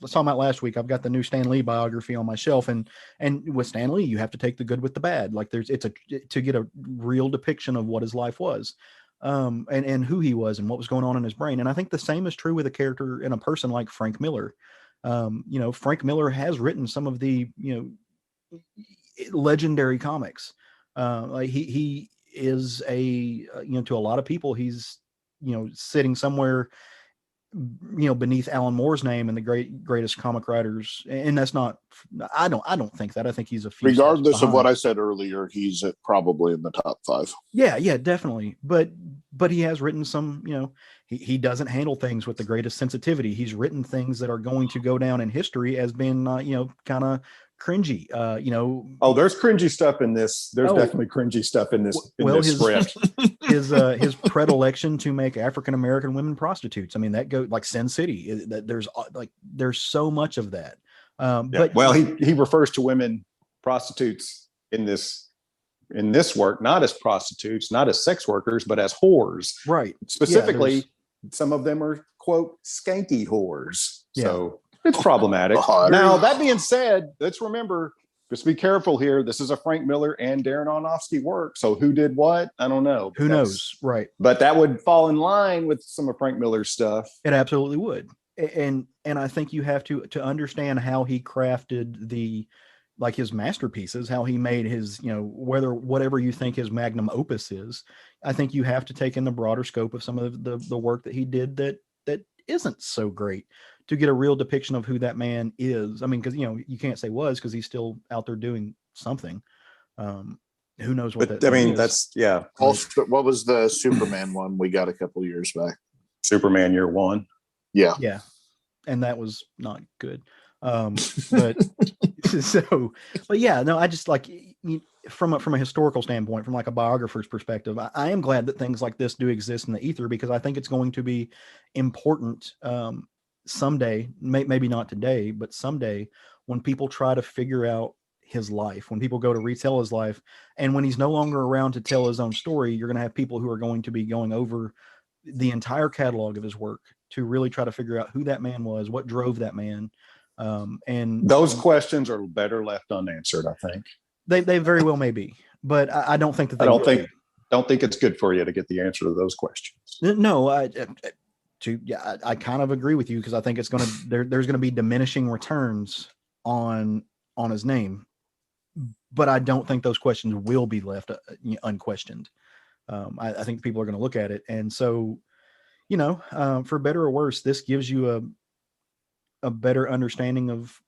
let's talk about last week. I've got the new Stan Lee biography on my shelf, and with Stan Lee, you have to take the good with the bad. Like to get a real depiction of what his life was, and who he was and what was going on in his brain. And I think the same is true with a character and a person like Frank Miller. Frank Miller has written some of the, legendary comics. Like he is to a lot of people, he's, sitting somewhere, beneath Alan Moore's name and the greatest comic writers. And that's not, I don't think that. I think he's a few regardless of what I said earlier, he's probably in the top 5. Yeah, definitely. But he has written some, he doesn't handle things with the greatest sensitivity. He's written things that are going to go down in history as being, kind of cringy. There's cringy stuff in this. There's definitely cringy stuff in this. This script. his predilection to make African American women prostitutes. I mean, that goes like Sin City. There's so much of that. But he refers to women prostitutes in this work, not as prostitutes, not as sex workers, but as whores. Right. Specifically, some of them are, quote, skanky whores. Yeah. So it's problematic. Now, that being said, let's remember, just be careful here. This is a Frank Miller and Darren Aronofsky work. So who did what? I don't know. Who knows? Right. But that would fall in line with some of Frank Miller's stuff. It absolutely would. And I think you have to understand how he crafted his masterpieces, how he made his, whatever you think his magnum opus is. I think you have to take in the broader scope of some of the work that he did that isn't so great to get a real depiction of who that man is. I mean, because, you can't say was, because he's still out there doing something. Who knows what that is. That's, yeah. Also, what was the Superman one we got a couple years back? Superman Year One. Yeah. Yeah. And that was not good. But yeah, no, I just from a historical standpoint, from like a biographer's perspective, I am glad that things like this do exist in the ether, because I think it's going to be important someday, maybe not today, but someday, when people try to figure out his life, when people go to retell his life, and when he's no longer around to tell his own story, you're going to have people who are going to be going over the entire catalog of his work to really try to figure out who that man was, what drove that man. And those questions are better left unanswered. I think they very well may be, but I don't think that. I don't think it's good for you to get the answer to those questions. No, I kind of agree with you, because I think it's going to there's going to be diminishing returns on his name, but I don't think those questions will be left unquestioned. I think people are going to look at it, and so for better or worse, this gives you a better understanding of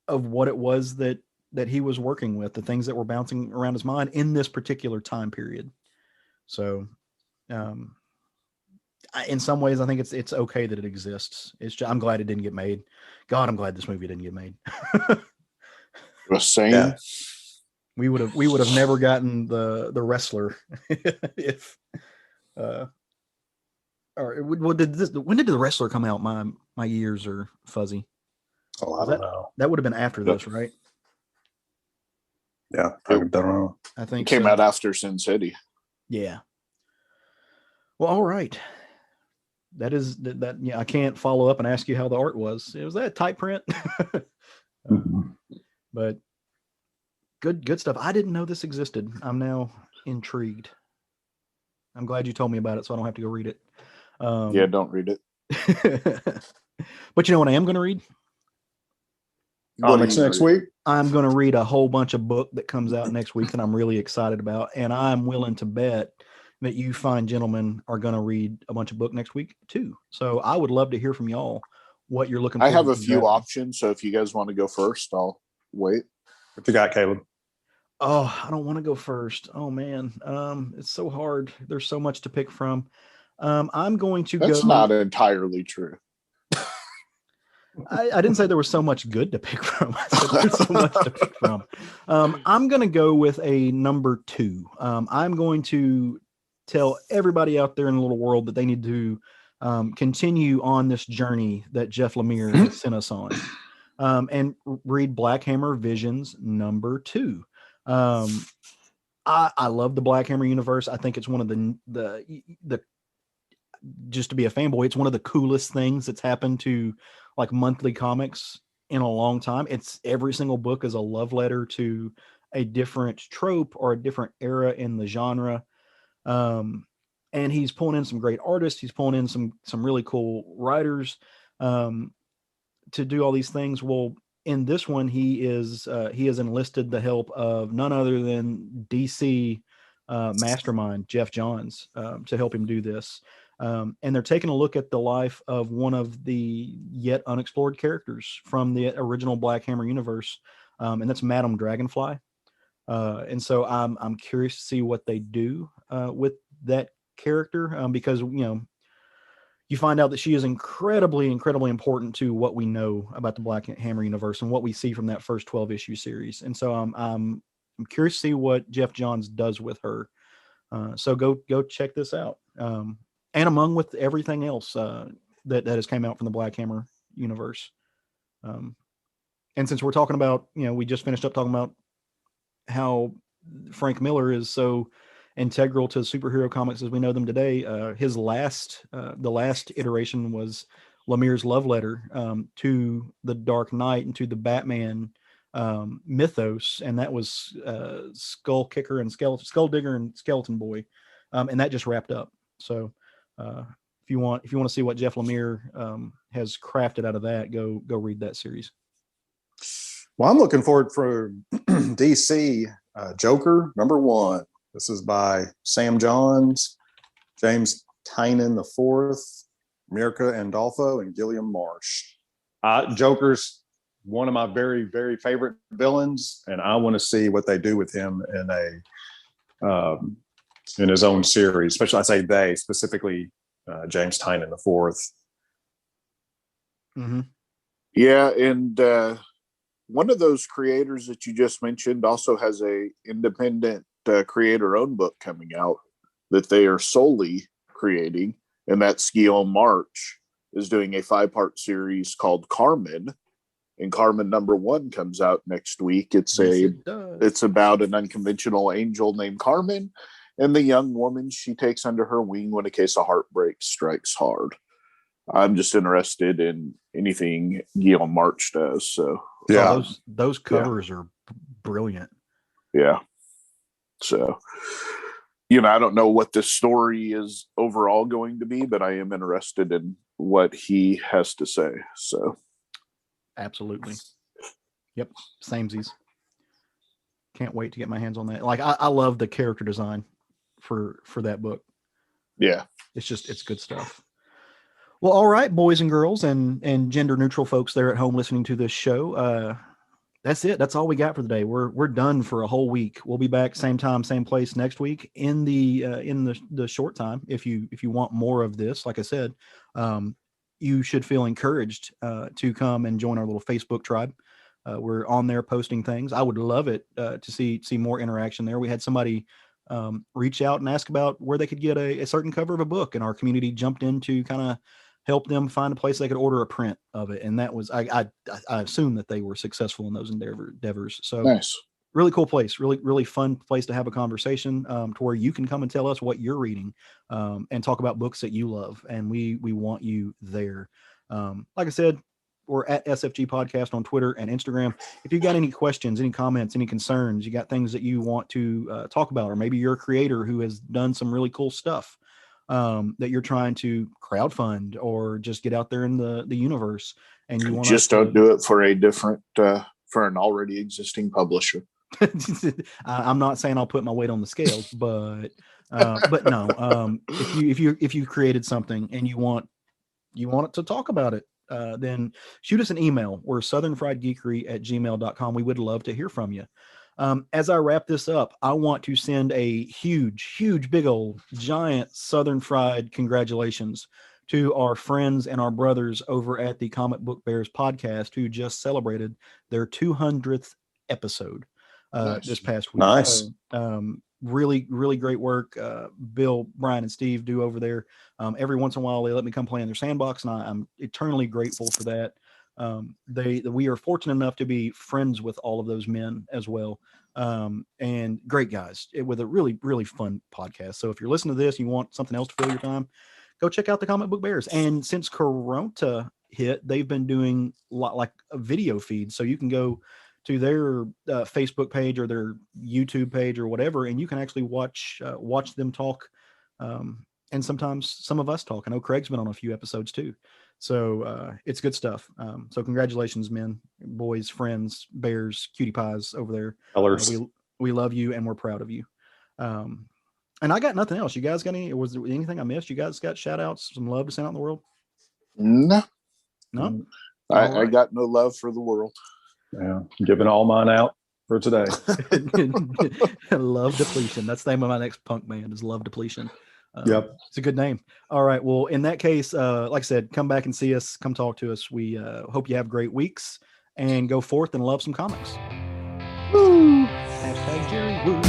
what it was that he was working with, the things that were bouncing around his mind in this particular time period. So, in some ways, I think it's okay that it exists. I'm glad it didn't get made. God, I'm glad this movie didn't get made. Same. Yeah. We would have never gotten the wrestler if. When did the wrestler come out? My years are fuzzy. Oh, I don't know. That would have been after this, right? Yeah, I don't know. I think it came out after Sin City. Yeah. Well, all right. That is that. Yeah, I can't follow up and ask you how the art was. Was that type print? But good stuff. I didn't know this existed. I'm now intrigued. I'm glad you told me about it, so I don't have to go read it. Yeah, don't read it. But you know what I am going to read? Comics next week? I'm going to read a whole bunch of book that comes out next week that I'm really excited about, and I'm willing to bet that you fine gentlemen are going to read a bunch of book next week too. So I would love to hear from y'all what you're looking for. I have a few options, so if you guys want to go first, I'll wait. What you got, Caleb? Oh, I don't want to go first. Oh man, it's so hard. There's so much to pick from. I'm going to go. That's not entirely true. I didn't say there was so much good to pick from. I said there's so much to pick from. I'm going to go with a number 2. I'm going to tell everybody out there in the little world that they need to continue on this journey that Jeff Lemire sent us on, and read Black Hammer Visions number 2. I love the Black Hammer universe. I think it's one of the just to be a fanboy, it's one of the coolest things that's happened to like monthly comics in a long time. It's every single book is a love letter to a different trope or a different era in the genre. And he's pulling in some great artists. He's pulling in some really cool writers to do all these things. Well, in this one, he has enlisted the help of none other than DC mastermind Jeff Johns to help him do this. And they're taking a look at the life of one of the yet unexplored characters from the original Black Hammer universe, and that's Madame Dragonfly. And so I'm curious to see what they do with that character, because you find out that she is incredibly important to what we know about the Black Hammer universe and what we see from that first 12 issue series. And so I'm curious to see what Jeff Johns does with her. So go check this out. And among with everything else that has came out from the Black Hammer universe. And since we're talking about, we just finished up talking about how Frank Miller is so integral to superhero comics as we know them today. His the last iteration was Lemire's love letter to the Dark Knight and to the Batman mythos, and that was Skull Digger and Skeleton Boy, and that just wrapped up. So if you want to see what Jeff Lemire has crafted out of that, go read that series. Well, I'm looking forward for DC Joker #1. This is by Sam Johns, James Tynion IV, Mirka Andolfo, and Gilliam Marsh. Joker's one of my very, very favorite villains, and I want to see what they do with him in his own series. Especially, I say they, specifically James Tynion IV. Mm-hmm. Yeah, and one of those creators that you just mentioned also has a independent creator-owned book coming out that they are solely creating, and that's Guillaume March is doing a 5-part series called Karmen, and Karmen #1 comes out next week. It's about an unconventional angel named Karmen and the young woman she takes under her wing when a case of heartbreak strikes hard. I'm just interested in anything Guillaume March does. So yeah, those covers are brilliant. Yeah. So, I don't know what this story is overall going to be, but I am interested in what he has to say. So, absolutely. Yep. Samesies. Can't wait to get my hands on that. Like, I love the character design for that book. Yeah. It's good stuff. Well, all right, boys and girls and gender neutral folks there at home listening to this show. That's it. That's all we got for the day. We're done for a whole week. We'll be back same time, same place next week in the short time. If you want more of this, like I said, you should feel encouraged to come and join our little Facebook tribe. We're on there posting things. I would love it to see more interaction there. We had somebody reach out and ask about where they could get a certain cover of a book, and our community jumped in to kind of help them find a place they could order a print of it. And that was, I assume that they were successful in those endeavors. So nice. Really cool place, really, really fun place to have a conversation to where you can come and tell us what you're reading and talk about books that you love. And we want you there. Like I said, we're at SFG Podcast on Twitter and Instagram. If you've got any questions, any comments, any concerns, you got things that you want to talk about, or maybe you're a creator who has done some really cool stuff that you're trying to crowdfund or just get out there in the universe, and you want to just don't do it for a different for an already existing publisher. I'm not saying I'll put my weight on the scales, but no, if you created something and you want it to talk about it, then shoot us an email. We're southernfriedgeekery@gmail.com. We would love to hear from you. As I wrap this up, I want to send a huge, big old giant Southern Fried congratulations to our friends and our brothers over at the Comic Book Bears podcast, who just celebrated their 200th episode this past week. Nice. So, really, really great work. Bill, Brian, and Steve do over there. Every once in a while, they let me come play in their sandbox, and I'm eternally grateful for that. We are fortunate enough to be friends with all of those men as well. And great guys with a really, really fun podcast. So if you're listening to this, you want something else to fill your time, go check out the Comic Book Bears. And since Corona hit, they've been doing like a video feed, so you can go to their Facebook page or their YouTube page or whatever, and you can actually watch them talk, and sometimes some of us talk. I know Craig's been on a few episodes too, so it's good stuff. So congratulations, men, boys, friends, bears, cutie pies over there. We love you and we're proud of you. And I got nothing else. You guys got any? Was there anything I missed? You guys got shout outs, some love to send out in the world? No. I got no love for the world. Yeah, giving all mine out for today. Love Depletion. That's the name of my next punk band, is Love Depletion. Yep. It's a good name. All right. Well, in that case, like I said, come back and see us. Come talk to us. We hope you have great weeks and go forth and love some comics. Woo! #Jerry Woo.